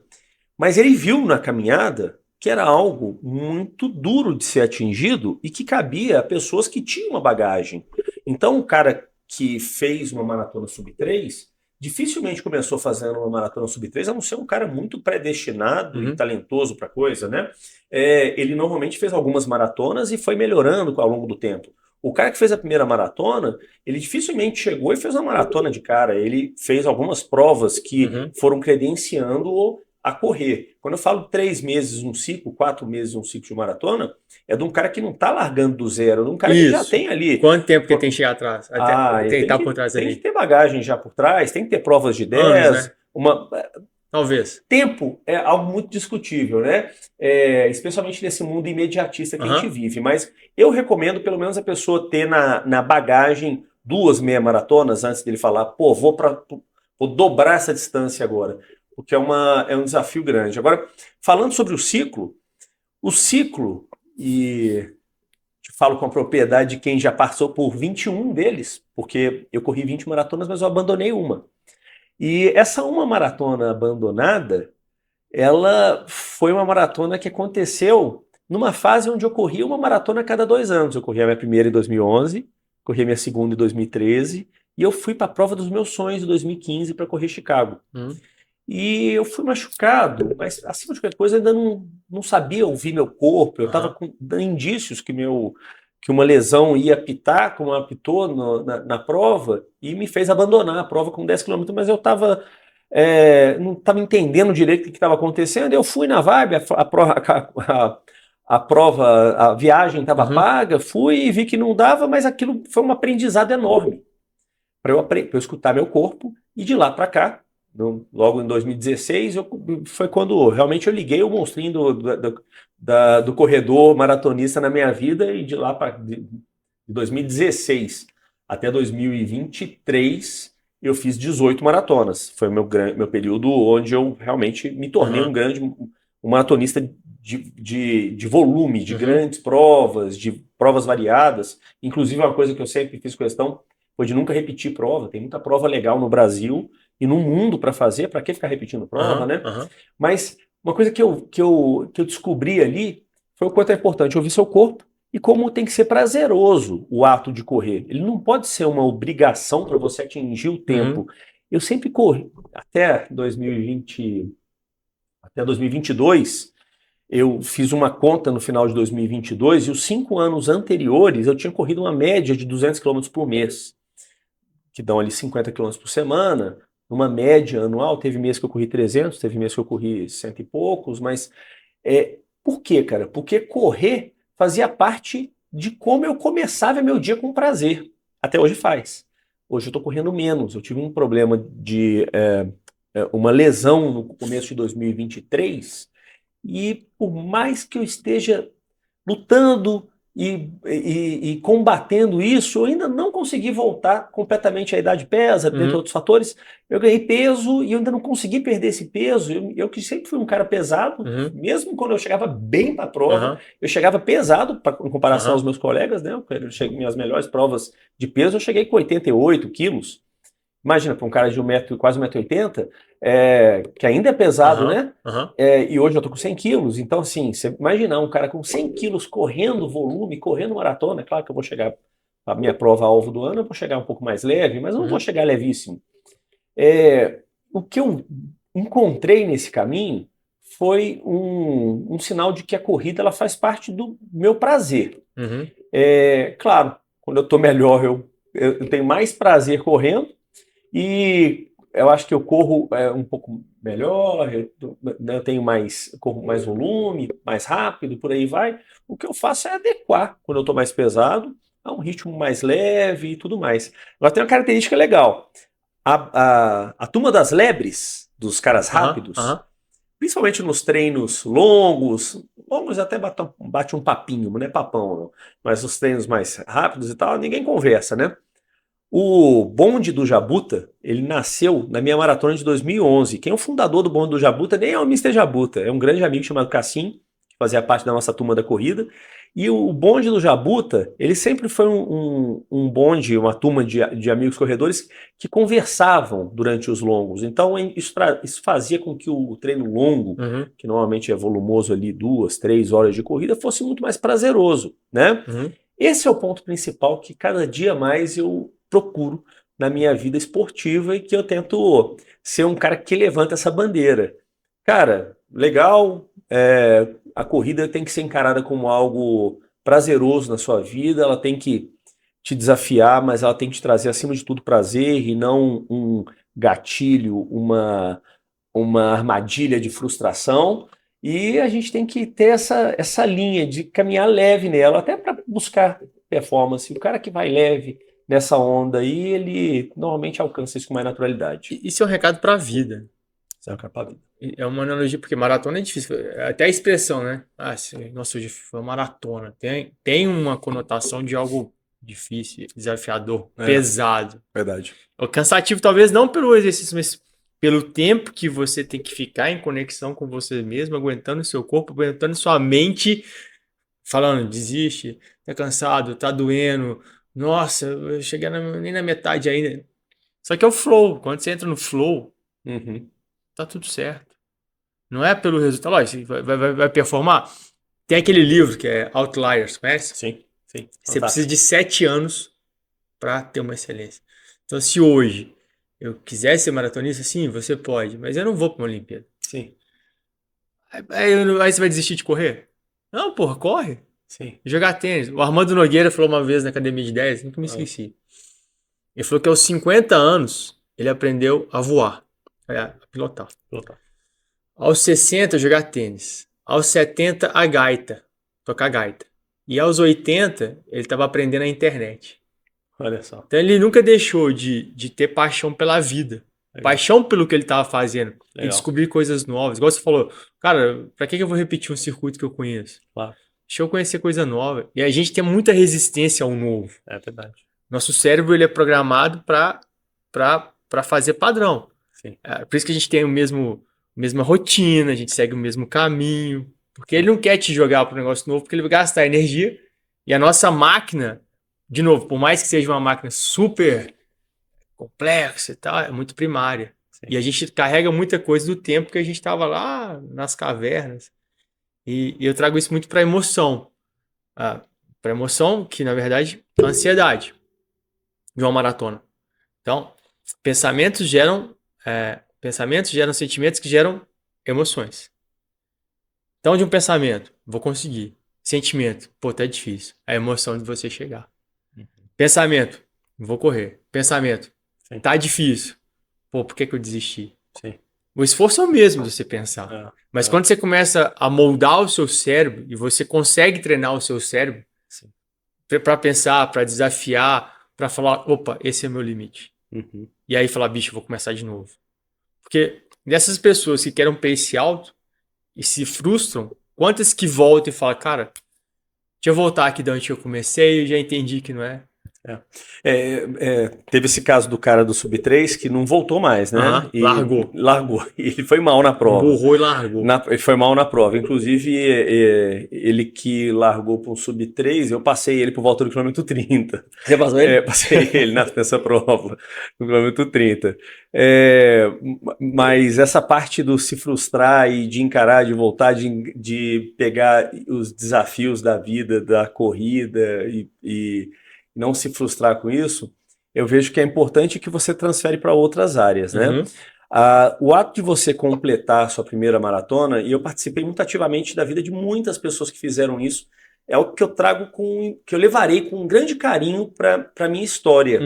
mas ele viu na caminhada que era algo muito duro de ser atingido e que cabia a pessoas que tinham uma bagagem. Então, o cara que fez uma maratona sub-3 dificilmente começou fazendo uma maratona sub-3, a não ser um cara muito predestinado e talentoso para coisa, né? Ele normalmente fez algumas maratonas e foi melhorando ao longo do tempo. O cara que fez a primeira maratona, ele dificilmente chegou e fez uma maratona de cara. Ele fez algumas provas que foram credenciando-o a correr. Quando eu falo 3 meses um ciclo, 4 meses um ciclo de maratona, é de um cara que não está largando do zero, de um cara que já tem ali. Quanto tempo que ele tem que chegar atrás? Até Tem por trás ali. que ter bagagem já por trás, tem que ter provas de 10, anos, né? Talvez. Tempo é algo muito discutível, né? Especialmente nesse mundo imediatista que a gente vive. Mas eu recomendo pelo menos a pessoa ter na bagagem 2 meia maratonas antes dele falar, pô, vou dobrar essa distância agora. Porque é um desafio grande. Agora, falando sobre o ciclo, e te falo com a propriedade de quem já passou por 21 deles, porque eu corri 20 maratonas, mas eu abandonei uma. E essa uma maratona abandonada, ela foi uma maratona que aconteceu numa fase onde eu corria uma maratona a cada 2 anos. Eu corri a minha primeira em 2011, corri a minha segunda em 2013, e eu fui para a prova dos meus sonhos em 2015 para correr Chicago. E eu fui machucado, mas acima de qualquer coisa ainda não sabia ouvir meu corpo. Eu estava dando indícios que uma lesão ia apitar, como apitou na prova, e me fez abandonar a prova com 10 km, mas eu não estava entendendo direito o que estava acontecendo. Eu fui na vibe, a viagem estava paga, fui e vi que não dava, mas aquilo foi um aprendizado enorme para eu escutar meu corpo, e de lá para cá, logo em 2016, foi quando realmente eu liguei o monstrinho do corredor maratonista na minha vida, e de lá para 2016 até 2023 eu fiz 18 maratonas. Foi meu período onde eu realmente me tornei um maratonista de volume, de grandes provas, de provas variadas. Inclusive, uma coisa que eu sempre fiz questão foi de nunca repetir prova. Tem muita prova legal no Brasil e no mundo para fazer, para que ficar repetindo prova, né? Mas uma coisa que eu descobri ali foi o quanto é importante ouvir seu corpo e como tem que ser prazeroso o ato de correr. Ele não pode ser uma obrigação para você atingir o tempo. Eu sempre corri, até 2022, eu fiz uma conta no final de 2022 e os 5 anos anteriores eu tinha corrido uma média de 200 km por mês, que dão ali 50 km por semana. Numa média anual, teve mês que eu corri 300, teve mês que eu corri 100 e poucos, mas por quê, cara? Porque correr fazia parte de como eu começava meu dia com prazer. Até hoje faz. Hoje eu tô correndo menos. Eu tive um problema de uma lesão no começo de 2023, e por mais que eu esteja lutando e combatendo isso, eu ainda não consegui voltar completamente à idade pesa, dentre outros fatores. Eu ganhei peso e eu ainda não consegui perder esse peso. Eu que sempre fui um cara pesado, mesmo quando eu chegava bem para a prova, eu chegava pesado em comparação aos meus colegas, né? Minhas melhores provas de peso, eu cheguei com 88 quilos. Imagina, para um cara de quase 1,80 m, que ainda é pesado, né? E hoje eu tô com 100 quilos. Então, assim, você imaginar um cara com 100 quilos correndo volume, correndo maratona, é claro que eu vou chegar, a minha prova-alvo do ano, eu vou chegar um pouco mais leve, mas eu não vou chegar levíssimo. O que eu encontrei nesse caminho foi um sinal de que a corrida ela faz parte do meu prazer. Claro, quando eu tô melhor, eu tenho mais prazer correndo, e eu acho que eu corro um pouco melhor, eu tenho corro mais volume, mais rápido, por aí vai. O que eu faço é adequar, quando eu estou mais pesado, a um ritmo mais leve e tudo mais. Agora tem uma característica legal. A turma das lebres, dos caras rápidos, principalmente nos treinos longos até bate um papinho, não é papão, não. Mas os treinos mais rápidos e tal, ninguém conversa, né? O bonde do Jabuta, ele nasceu na minha maratona de 2011. Quem é o fundador do bonde do Jabuta nem é o Mr. Jabuta, é um grande amigo chamado Cassim, que fazia parte da nossa turma da corrida. E o bonde do Jabuta, ele sempre foi um bonde, uma turma de amigos corredores que conversavam durante os longos. Então isso fazia com que o treino longo, que normalmente é volumoso ali 2, 3 horas de corrida, fosse muito mais prazeroso, né? Esse é o ponto principal que cada dia mais eu procuro na minha vida esportiva e que eu tento ser um cara que levanta essa bandeira. Cara, legal, a corrida tem que ser encarada como algo prazeroso na sua vida, ela tem que te desafiar, mas ela tem que te trazer, acima de tudo, prazer e não um gatilho, uma armadilha de frustração. E a gente tem que ter essa linha de caminhar leve nela, até para buscar performance. O cara que vai leve nessa onda aí, ele normalmente alcança isso com mais naturalidade. Isso é um recado para a vida. Isso é um recado para a vida. É uma analogia, porque maratona é difícil. Até a expressão, né? Nossa, hoje foi uma maratona. Tem uma conotação de algo difícil, desafiador, pesado. Verdade. O cansativo, talvez não pelo exercício, mas pelo tempo que você tem que ficar em conexão com você mesmo, aguentando o seu corpo, aguentando sua mente, falando, desiste, tá cansado, tá doendo, nossa, eu cheguei nem na metade ainda. Só que é o flow. Quando você entra no flow, tá tudo certo. Não é pelo resultado. Lógico, vai performar. Tem aquele livro que é Outliers, conhece? Sim. Você precisa de 7 anos para ter uma excelência. Então, se hoje eu quiser ser maratonista, sim, você pode, mas eu não vou para uma Olimpíada. Sim. Aí você vai desistir de correr? Não, porra, corre. Sim. Jogar tênis. O Armando Nogueira falou uma vez na academia de 10, nunca me esqueci. Ele falou que aos 50 anos ele aprendeu a voar, a pilotar. Aos 60, jogar tênis. Aos 70, a gaita, tocar gaita. E aos 80, ele estava aprendendo a internet. Olha só. Então ele nunca deixou de ter paixão pela vida. Legal. Paixão pelo que ele estava fazendo. Legal. E descobrir coisas novas. Igual você falou, cara, pra que eu vou repetir um circuito que eu conheço? Claro. Deixa eu conhecer coisa nova. E a gente tem muita resistência ao novo. É verdade. Nosso cérebro ele é programado para fazer padrão. Sim. Por isso que a gente tem mesma rotina, a gente segue o mesmo caminho. Porque ele não quer te jogar para um negócio novo, porque ele vai gastar energia. E a nossa máquina, de novo, por mais que seja uma máquina super complexa e tal, é muito primária. Sim. E a gente carrega muita coisa do tempo que a gente estava lá nas cavernas. E eu trago isso muito para emoção. Para emoção, que na verdade é a ansiedade de uma maratona. Então, pensamentos geram sentimentos que geram emoções. Então, de um pensamento, vou conseguir. Sentimento, pô, tá difícil. A emoção de você chegar. Pensamento, vou correr. Pensamento, sim, tá difícil. Pô, por que eu desisti? Sim. O esforço é o mesmo de você pensar. Mas quando você começa a moldar o seu cérebro e você consegue treinar o seu cérebro para pensar, para desafiar, para falar, opa, esse é meu limite. E aí falar, bicho, eu vou começar de novo. Porque dessas pessoas que querem um pace alto e se frustram, quantas que voltam e falam, cara, deixa eu voltar aqui de onde eu comecei, eu já entendi que não é. Teve esse caso do cara do Sub-3 que não voltou mais, né? Largou. Ele foi mal na prova. Borrou e largou. Ele foi mal na prova. Inclusive, ele que largou para um Sub-3, eu passei ele por volta do quilômetro 30. Você passou ele? Passei ele nessa prova, no quilômetro 30. Mas essa parte do se frustrar e de encarar, de voltar, de pegar os desafios da vida, da corrida e não se frustrar com isso, eu vejo que é importante que você transfere para outras áreas, né? O ato de você completar a sua primeira maratona, e eu participei muito ativamente da vida de muitas pessoas que fizeram isso, é o que eu trago que eu levarei com um grande carinho para a minha história.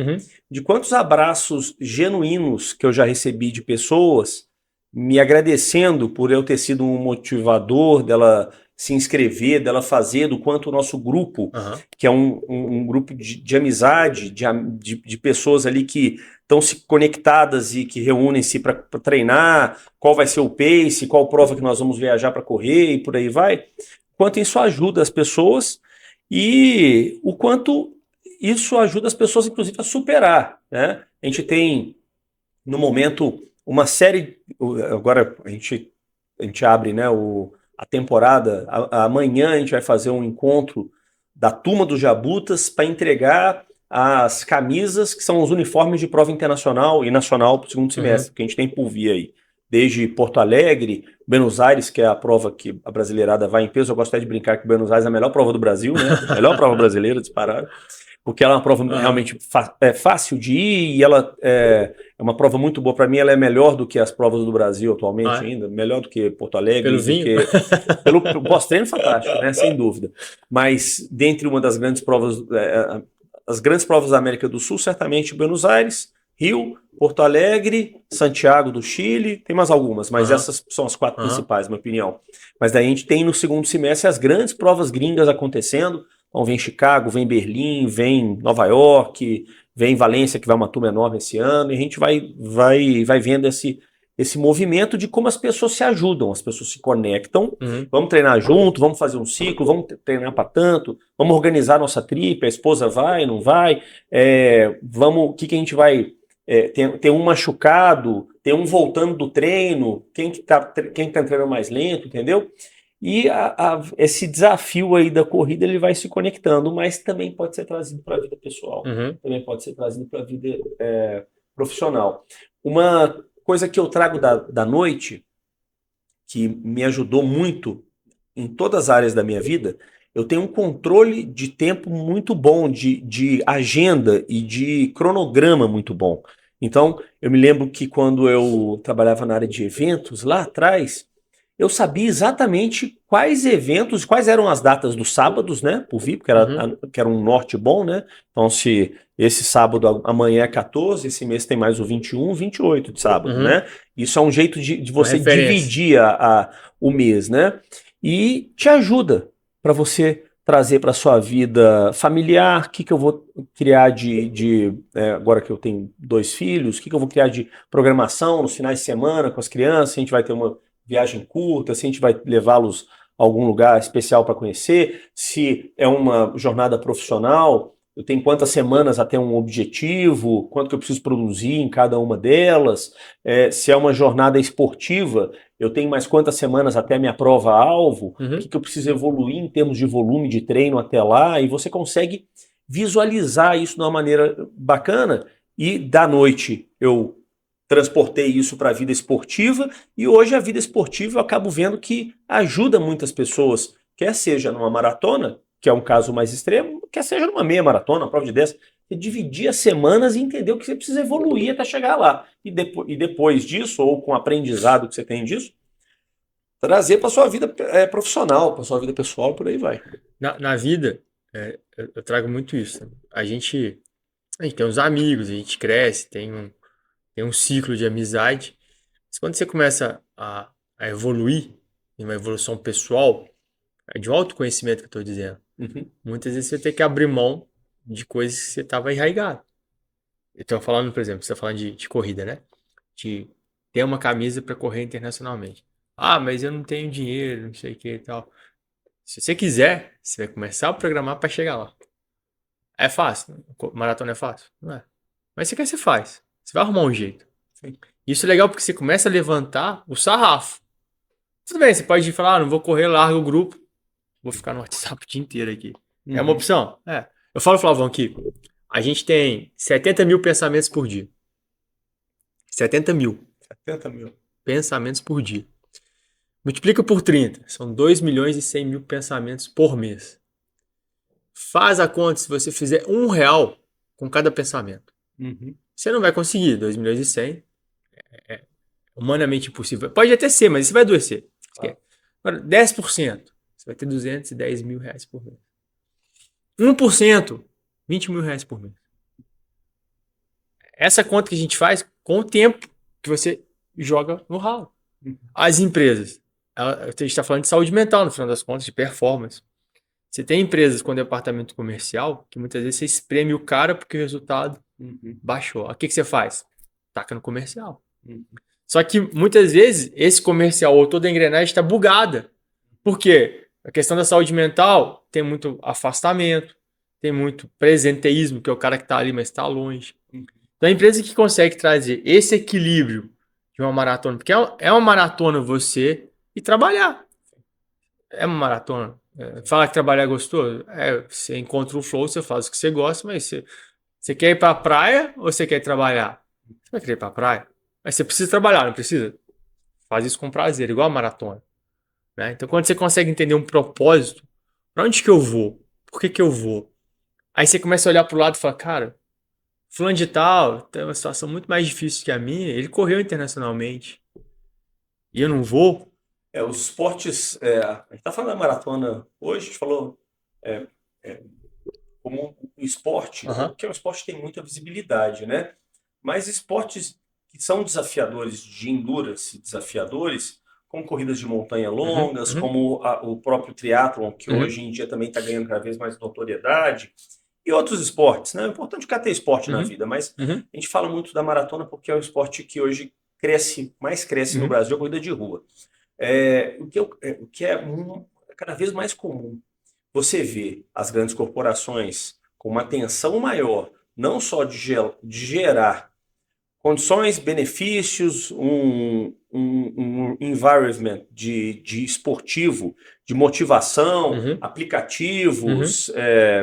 De quantos abraços genuínos que eu já recebi de pessoas me agradecendo por eu ter sido um motivador dela se inscrever, dela fazer, do quanto o nosso grupo, que é um grupo de amizade, de pessoas ali que estão se conectadas e que reúnem-se para treinar, qual vai ser o pace, qual prova que nós vamos viajar para correr e por aí vai, quanto isso ajuda as pessoas e o quanto isso ajuda as pessoas, inclusive, a superar, né? A gente tem, no momento, uma série, agora a gente abre, né, a temporada, amanhã a gente vai fazer um encontro da turma dos Jabutas para entregar as camisas que são os uniformes de prova internacional e nacional para o segundo semestre, que a gente tem por vir aí. Desde Porto Alegre, Buenos Aires, que é a prova que a brasileirada vai em peso. Eu gosto até de brincar que Buenos Aires é a melhor prova do Brasil, né? A melhor prova brasileira, disparada. porque ela é uma prova realmente fácil de ir e ela é uma prova muito boa para mim. Ela é melhor do que as provas do Brasil atualmente ainda, melhor do que Porto Alegre, pelo vinho? pelo pós-treino fantástico, né? Sem dúvida. Mas dentre uma das grandes provas, as grandes provas da América do Sul, certamente Buenos Aires, Rio, Porto Alegre, Santiago do Chile, tem mais algumas, mas essas são as 4 principais, na minha opinião. Mas daí a gente tem no segundo semestre as grandes provas gringas acontecendo. Então vem Chicago, vem Berlim, vem Nova York, vem Valência, que vai uma turma enorme esse ano, e a gente vai vendo esse movimento de como as pessoas se ajudam, as pessoas se conectam, vamos treinar junto, vamos fazer um ciclo, vamos treinar para tanto, vamos organizar nossa trip, a esposa vai, não vai, o que a gente vai... tem um machucado, tem um voltando do treino, quem que tá treinando mais lento, entendeu? E esse desafio aí da corrida ele vai se conectando, mas também pode ser trazido para a vida pessoal, também pode ser trazido para a vida profissional. Uma coisa que eu trago da noite, que me ajudou muito em todas as áreas da minha vida, eu tenho um controle de tempo muito bom, de agenda e de cronograma muito bom. Então, eu me lembro que quando eu trabalhava na área de eventos, lá atrás, eu sabia exatamente quais eventos, quais eram as datas dos sábados, né, por vir, porque era um norte bom, né? Então, se esse sábado, amanhã é 14, esse mês tem mais o 21, 28 de sábado, né? Isso é um jeito de você dividir o mês, né? E te ajuda para você trazer para sua vida familiar, o que eu vou criar agora que eu tenho 2 filhos, o que eu vou criar de programação nos finais de semana com as crianças, a gente vai ter uma viagem curta, se a gente vai levá-los a algum lugar especial para conhecer, se é uma jornada profissional, eu tenho quantas semanas até um objetivo, quanto que eu preciso produzir em cada uma delas, se é uma jornada esportiva, eu tenho mais quantas semanas até a minha prova-alvo, o que eu preciso evoluir em termos de volume de treino até lá, e você consegue visualizar isso de uma maneira bacana, e da noite eu transportei isso para a vida esportiva, e hoje a vida esportiva eu acabo vendo que ajuda muitas pessoas, quer seja numa maratona, que é um caso mais extremo, quer seja numa meia maratona, uma prova de 10, você dividir as semanas e entender o que você precisa evoluir até chegar lá. E depois disso, ou com o aprendizado que você tem disso, trazer para sua vida profissional, para sua vida pessoal, por aí vai. Na vida, eu trago muito isso. A gente tem uns amigos, a gente cresce, tem um ciclo de amizade. Mas quando você começa a evoluir, em uma evolução pessoal, de um autoconhecimento que eu estou dizendo, muitas vezes você tem que abrir mão de coisas que você estava enraizado. Eu estou falando, por exemplo, você está falando de corrida, né? De ter uma camisa para correr internacionalmente. Ah, mas eu não tenho dinheiro, não sei o que e tal. Se você quiser, você vai começar a programar para chegar lá. É fácil? Maratona é fácil? Não é. Mas você quer, você faz. Você vai arrumar um jeito. Sim. Isso é legal porque você começa a levantar o sarrafo. Tudo bem, você pode falar, não vou correr, larga o grupo. Vou ficar no WhatsApp o dia inteiro aqui. É uma opção? É. Eu falo, Flavão, que a gente tem 70 mil pensamentos por dia. 70 mil. 70 mil. Pensamentos por dia. Multiplica por 30. São 2 milhões e 100 mil pensamentos por mês. Faz a conta se você fizer R$1 com cada pensamento. Você não vai conseguir. 2 milhões e 100 é humanamente impossível. Pode até ser, mas isso vai adoecer. Agora, 10%. Você vai ter 210 mil reais por mês. 1%, 20 mil reais por mês. Essa conta que a gente faz com o tempo que você joga no ralo. As empresas. A gente está falando de saúde mental, no final das contas, de performance. Você tem empresas com departamento comercial que muitas vezes você espreme o cara porque o resultado baixou. O que você faz? Taca no comercial. Só que muitas vezes esse comercial ou toda a engrenagem está bugada. Por quê? A questão da saúde mental tem muito afastamento, tem muito presenteísmo, que é o cara que está ali, mas está longe. Então a empresa que consegue trazer esse equilíbrio de uma maratona, porque é uma maratona você ir trabalhar. É uma maratona. Falar que trabalhar é gostoso? Você encontra o flow, você faz o que você gosta, mas você quer ir para a praia ou você quer trabalhar? Você vai querer ir para a praia. Mas você precisa trabalhar, não precisa? Faz isso com prazer, igual a maratona. Né? Então, quando você consegue entender um propósito, para onde que eu vou? Por que que eu vou? Aí você começa a olhar pro lado e fala, cara, fulano de tal tem uma situação muito mais difícil que a minha, ele correu internacionalmente e eu não vou. Os esportes, a gente tá falando da maratona hoje, a gente falou é, é, como um esporte, Aham. que é um esporte que tem muita visibilidade, né? Mas esportes que são desafiadores de endurance, desafiadores, como corridas de montanha Uhum, longas, uhum, como o próprio triatlon, que uhum, hoje em dia também está ganhando cada vez mais notoriedade, e outros esportes, né? O importante é que ter esporte na uhum, vida, mas uhum, a gente fala muito da maratona porque é um esporte que hoje cresce, mais cresce no uhum, Brasil, a corrida de rua. O que é cada vez mais comum. Você vê as grandes corporações com uma atenção maior, não só de gerar condições, benefícios, um environment de esportivo, de motivação, uhum, uhum. aplicativos,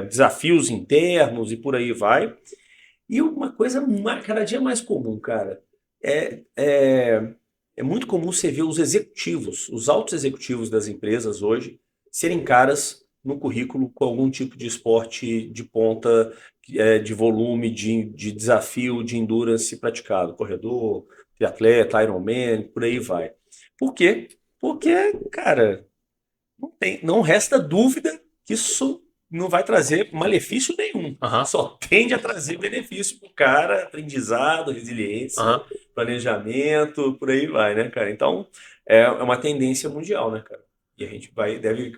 desafios internos e por aí vai. E uma coisa cada dia mais comum, cara, é, é, é muito comum você ver os executivos, os altos executivos das empresas hoje, serem caras no currículo com algum tipo de esporte de ponta, de volume, de desafio, de endurance praticado. Corredor, triatleta, Ironman, por aí vai. Por quê? Porque, cara, não resta dúvida que isso não vai trazer malefício nenhum. Aham, Só tende a trazer benefício para o cara, aprendizado, resiliência, aham. planejamento, por aí vai, né, cara? Então, é uma tendência mundial, né, cara? E a gente deve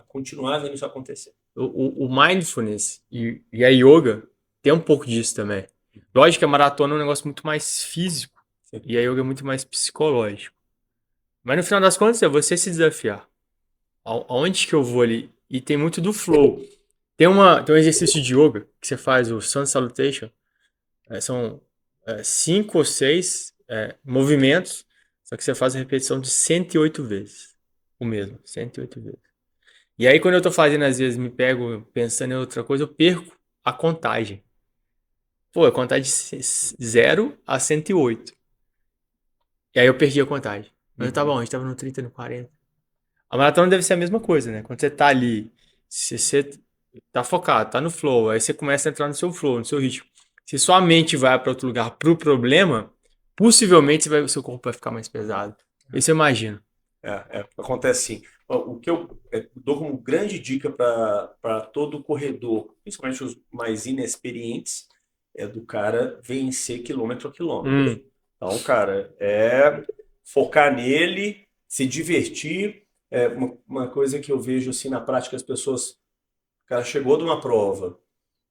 continuar vendo isso acontecer. O mindfulness e a yoga tem um pouco disso também. Lógico que a maratona é um negócio muito mais físico Sim. e a yoga é muito mais psicológico. Mas no final das contas é você se desafiar. Aonde que eu vou ali? E tem muito do flow. Tem um exercício de yoga que você faz, o Sun Salutation. São 5 ou 6 movimentos, só que você faz a repetição de 108 vezes. O mesmo, 108 vezes. E aí, quando eu tô fazendo, às vezes, me pego pensando em outra coisa, eu perco a contagem. Pô, a contagem de 0 a 108. E aí eu perdi a contagem. Mas tá Uhum. bom, a gente tava no 30, no 40. A maratona deve ser a mesma coisa, né? Quando você tá ali, se você tá focado, tá no flow, aí você começa a entrar no seu flow, no seu ritmo. Se sua mente vai para outro lugar pro problema, possivelmente o seu corpo vai ficar mais pesado. Isso eu imagino. Acontece sim. Ó, o que eu dou como grande dica para todo corredor, principalmente os mais inexperientes, é do cara vencer quilômetro a quilômetro. Hum, Então, cara, é focar nele, se divertir. Uma coisa que eu vejo assim na prática, as pessoas, o cara chegou de uma prova,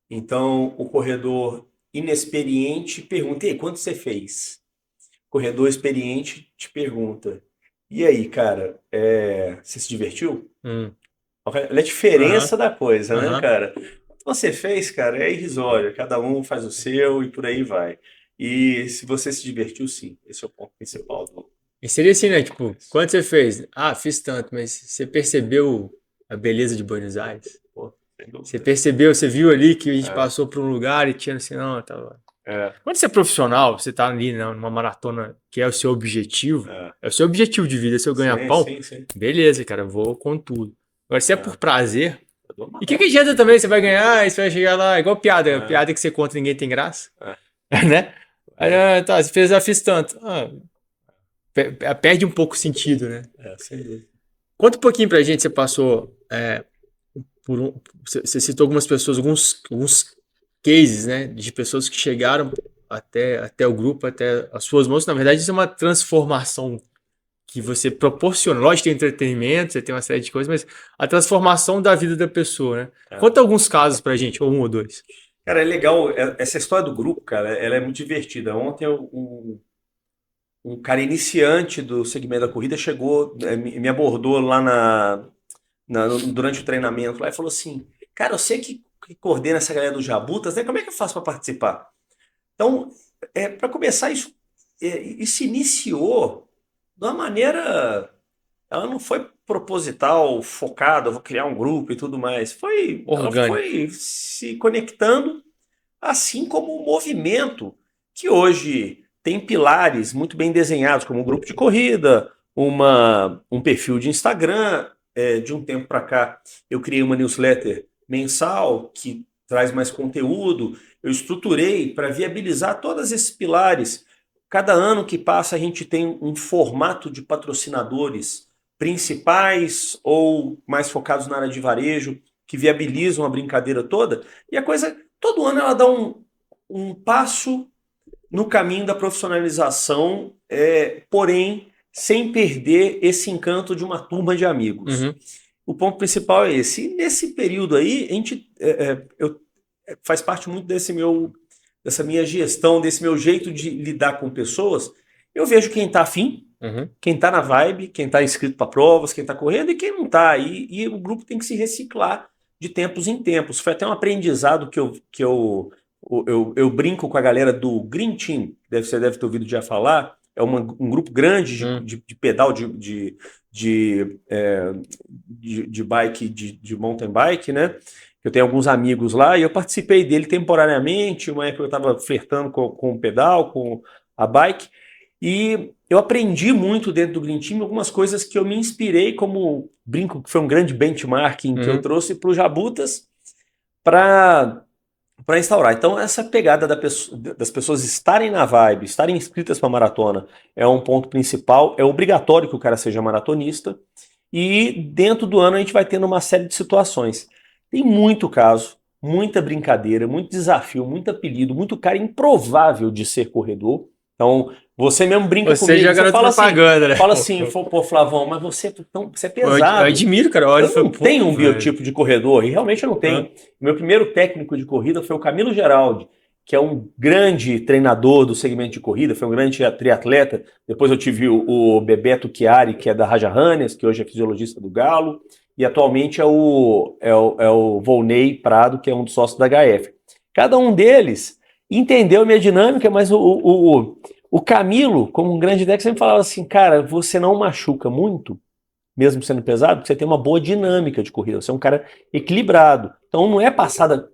então o corredor inexperiente pergunta: "E aí, quanto você fez?" O corredor experiente te pergunta: "E aí, cara, você se divertiu?" hum, Olha a aham, diferença da coisa, né, aham. cara? O que você fez, cara, é irrisório. Cada um faz o seu e por aí vai. E se você se divertiu, sim. Esse é o ponto principal do E seria assim, né? Tipo, processo. quanto você fez? Ah, fiz tanto, mas você percebeu a beleza de Buenos Aires? Pô, sem Você dúvida. percebeu, você viu ali que a gente É, passou por um lugar e tinha assim, não, tava. é, Quando você é profissional, você tá ali, né, numa maratona que é. é o seu objetivo de vida, é seu Sim, ganha-pão, sim, sim. beleza, cara, eu vou com tudo. Agora, se é por É. prazer, Eu dou uma e que nota. adianta também, você vai ganhar, e você vai chegar lá, igual piada, É, piada que você conta e ninguém tem graça, é, né? Aí, é, tá, você fez, já fiz tanto. Perde um pouco o sentido, né? sem dúvida. Conta um pouquinho pra gente, você passou por um, você citou algumas pessoas, alguns cases, né, de pessoas que chegaram até o grupo, até as suas mãos. Na verdade, isso é uma transformação que você proporciona. Lógico, tem entretenimento, você tem uma série de coisas, mas a transformação da vida da pessoa, né? É. Conta alguns casos pra gente, ou um ou dois. Cara, é legal. Essa história do grupo, cara, ela é muito divertida. Ontem um cara iniciante do segmento da corrida chegou, me abordou lá durante o treinamento lá e falou assim: "Cara, eu sei que coordena essa galera do Jabutas, né? Como é que eu faço para participar?" Então, para começar, isso iniciou de uma maneira. Ela não foi proposital, focada, vou criar um grupo e tudo mais. Ela Orgânico. foi se conectando, assim como o movimento, que hoje tem pilares muito bem desenhados, como um grupo de corrida, um perfil de Instagram. De um tempo para cá, eu criei uma newsletter mensal que traz mais conteúdo. Eu estruturei para viabilizar todos esses pilares. Cada ano que passa, a gente tem um formato de patrocinadores principais ou mais focados na área de varejo, que viabilizam a brincadeira toda. E a coisa, todo ano, ela dá um passo no caminho da profissionalização, porém, sem perder esse encanto de uma turma de amigos. Uhum. O ponto principal é esse. E nesse período aí, a gente, faz parte muito dessa minha gestão, desse meu jeito de lidar com pessoas. Eu vejo quem está afim, Uhum. quem está na vibe, quem está inscrito para provas, quem está correndo e quem não está. E o grupo tem que se reciclar de tempos em tempos. Foi até um aprendizado que eu brinco com a galera do Green Team, você deve ter ouvido já falar. É um grupo grande de pedal, de bike, de mountain bike, né? Eu tenho alguns amigos lá e eu participei dele temporariamente. Uma época eu estava flertando com o pedal, com a bike. E eu aprendi muito dentro do Green Team algumas coisas que eu me inspirei, como brinco, que foi um grande benchmarking que eu trouxe para os Jabutas para instaurar. Então, essa pegada das pessoas estarem na vibe, estarem inscritas para a maratona, é um ponto principal. É obrigatório que o cara seja maratonista. E dentro do ano a gente vai tendo uma série de situações. Tem muito caso, muita brincadeira, muito desafio, muito apelido, muito cara improvável de ser corredor. Então, você mesmo brinca Você comigo, já você garoto fala propaganda, assim, né? fala assim, pô, Flavão, mas você é Eu pesado. admiro, cara. Olha, Eu não tenho um biotipo de corredor, e realmente eu não tenho. Meu primeiro técnico de corrida foi o Camilo Geraldi, que é um grande treinador do segmento de corrida, foi um grande triatleta. Depois eu tive o Bebeto Chiari, que é da Raja Runners, que hoje é fisiologista do Galo, e atualmente é o Volney Prado, que é um dos sócios da HF. Cada um deles entendeu a minha dinâmica, mas o Camilo, como um grande técnico, sempre falava assim, cara, você não machuca muito, mesmo sendo pesado, porque você tem uma boa dinâmica de corrida, você é um cara equilibrado. Então não é passada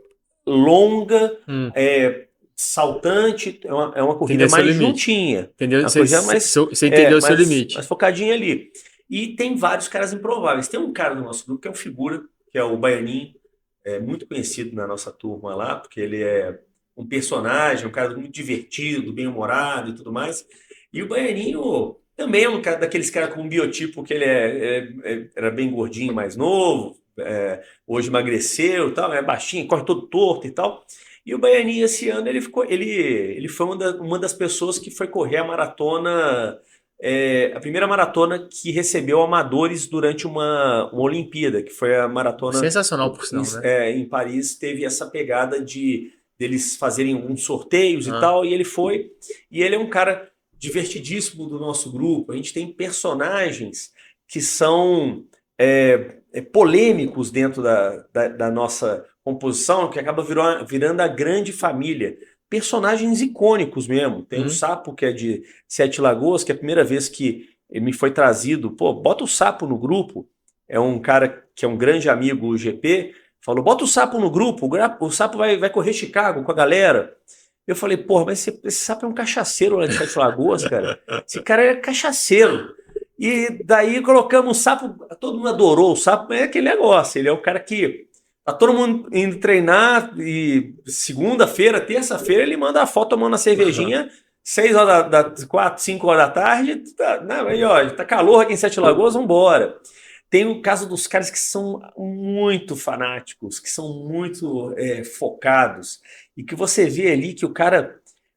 longa, saltante, é uma corrida mais juntinha. Entendeu? Uma corrida Você entendeu o seu limite. mais focadinha ali. E tem vários caras improváveis. Tem um cara no nosso grupo que é um figura, que é o Baianinho, muito conhecido na nossa turma lá, porque ele é um personagem, um cara muito divertido, bem-humorado e tudo mais. E o Baianinho também é um cara daqueles caras com um biotipo que ele era bem gordinho, mais novo, hoje emagreceu e tal, é baixinho, corre todo torto e tal. E o Baianinho esse ano ele foi uma das pessoas que foi correr a maratona, a primeira maratona que recebeu amadores durante uma Olimpíada, que foi a maratona sensacional, por sinal, né? em Paris. Teve essa pegada deles fazerem uns sorteios e tal, e ele foi. E ele é um cara divertidíssimo do nosso grupo. A gente tem personagens que são polêmicos dentro da nossa composição, que acaba virando a grande família. Personagens icônicos mesmo. Tem o Sapo, que é de Sete Lagoas, que é a primeira vez que me foi trazido. Pô, bota o Sapo no grupo. É um cara que é um grande amigo, o GP. Falou, bota o Sapo no grupo. O Sapo vai correr Chicago com a galera. Eu falei, porra, mas esse Sapo é um cachaceiro lá de Sete Lagoas, cara. Esse cara é cachaceiro. E daí colocamos o Sapo, todo mundo adorou o Sapo, mas é aquele negócio. Ele é o cara que tá todo mundo indo treinar e segunda-feira, terça-feira, ele manda a foto tomando a cervejinha, 4, 5 horas da tarde, tá calor aqui em Sete Lagoas, vambora. Tem o caso dos caras que são muito fanáticos, que são muito focados, e que você vê ali que o cara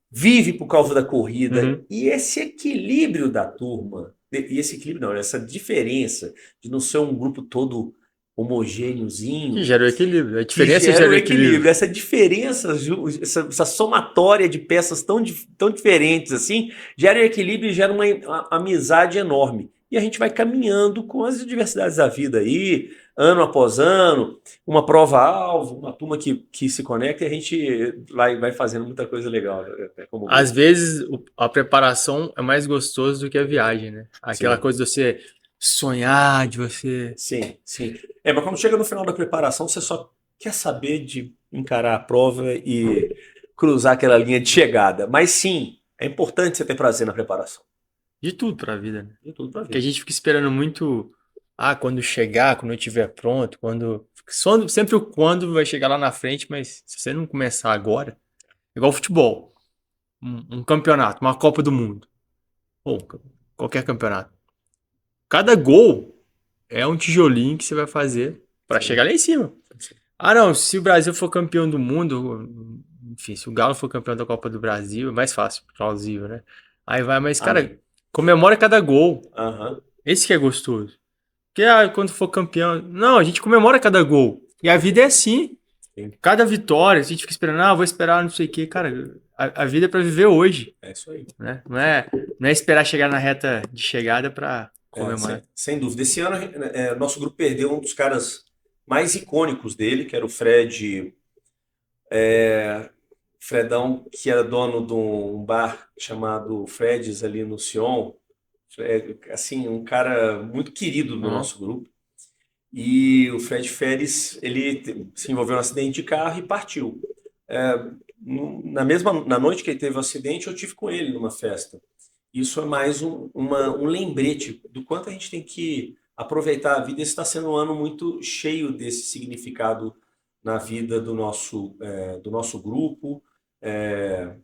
vive por causa da corrida. E esse equilíbrio da turma, e esse equilíbrio não, essa diferença de não ser um grupo todo homogêneozinho. Que gera o equilíbrio. A diferença gera o equilíbrio. Essa diferença, essa somatória de peças tão diferentes assim, gera o equilíbrio e gera uma amizade enorme. E a gente vai caminhando com as diversidades da vida aí, ano após ano, uma prova-alvo, uma turma que se conecta e a gente vai fazendo muita coisa legal. Às vezes a preparação é mais gostoso do que a viagem, né? Aquela coisa de você sonhar, de você... Sim. Mas quando chega no final da preparação, você só quer saber de encarar a prova e cruzar aquela linha de chegada. Mas sim, é importante você ter prazer na preparação. De tudo pra vida, né? De tudo pra vida. Porque a gente fica esperando muito quando chegar, quando eu estiver pronto, sempre o quando vai chegar lá na frente, mas se você não começar agora, é igual futebol, um campeonato, uma Copa do Mundo, ou qualquer campeonato. Cada gol é um tijolinho que você vai fazer para Sim. chegar lá em cima. Não, se o Brasil for campeão do mundo, enfim, se o Galo for campeão da Copa do Brasil, é mais fácil, plausível, né? Aí vai, mas, cara, Amém. comemora cada gol. Aham. Esse que é gostoso. Porque quando for campeão. Não, a gente comemora cada gol. E a vida é assim. Sim. Cada vitória, a gente fica esperando, vou esperar não sei o quê. Cara, a vida é pra viver hoje, É isso aí. né? Não é esperar chegar na reta de chegada pra comemorar. Sem dúvida. Esse ano, nosso grupo perdeu um dos caras mais icônicos dele, que era o Fred, Fredão, que era dono de um bar chamado Fred's ali no Sion. Assim, um cara muito querido do Uhum. nosso grupo. E o Fred Férez, ele se envolveu num acidente de carro e partiu. Na noite que ele teve o acidente, eu tive com ele numa festa. Isso é mais um lembrete do quanto a gente tem que aproveitar a vida. Esse está sendo um ano muito cheio desse significado na vida do nosso grupo, é,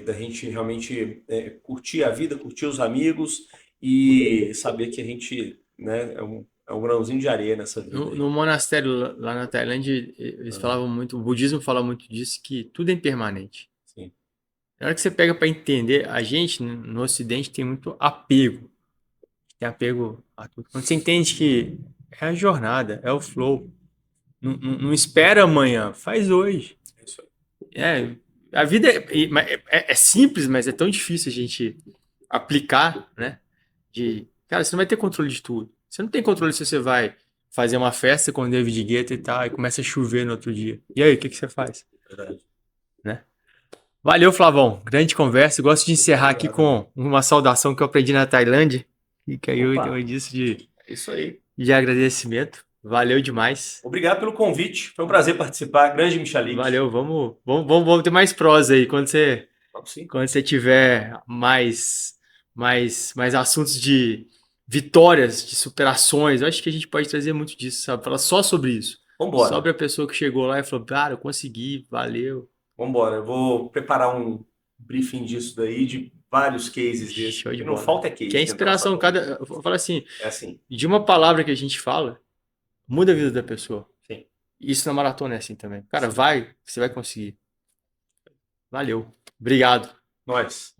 da gente realmente curtir a vida, curtir os amigos e saber que a gente, né, é um grãozinho de areia nessa vida aí. No monastério lá na Tailândia, eles Aham, falavam muito, o budismo fala muito disso, que tudo é impermanente. sim, Na hora que você pega pra entender, a gente no Ocidente tem muito apego. Tem apego a tudo. Quando você entende que é a jornada, é o flow. Não espera amanhã, faz hoje. é isso aí. É, a vida é simples, mas é tão difícil a gente aplicar, né? Cara, você não vai ter controle de tudo. Você não tem controle se você vai fazer uma festa com o David Guetta e tal, e começa a chover no outro dia. E aí, o que que você faz? Verdade. Né? Valeu, Flavão. Grande conversa. Eu gosto de encerrar aqui Obrigado. com uma saudação que eu aprendi na Tailândia. E que aí Opa, eu disse é isso aí. de agradecimento. Valeu demais. Obrigado pelo convite. Foi um prazer participar. Grande Michalik. Valeu, vamos ter mais prosa aí. Vamos sim. Quando você tiver mais assuntos de vitórias, de superações, eu acho que a gente pode trazer muito disso, sabe? Falar só sobre isso. Sobre Vambora. a pessoa que chegou lá e falou, cara, eu consegui, valeu. Vambora. Eu vou preparar um briefing disso daí, de vários cases desse, Show de porque não bola. falta é Que é case dentro da nossa inspiração, corrida. eu falo assim, É assim. de uma palavra que a gente fala, muda a vida da pessoa. Sim, Isso na maratona é assim também. Cara, sim. você vai conseguir. Valeu. Obrigado. Nós.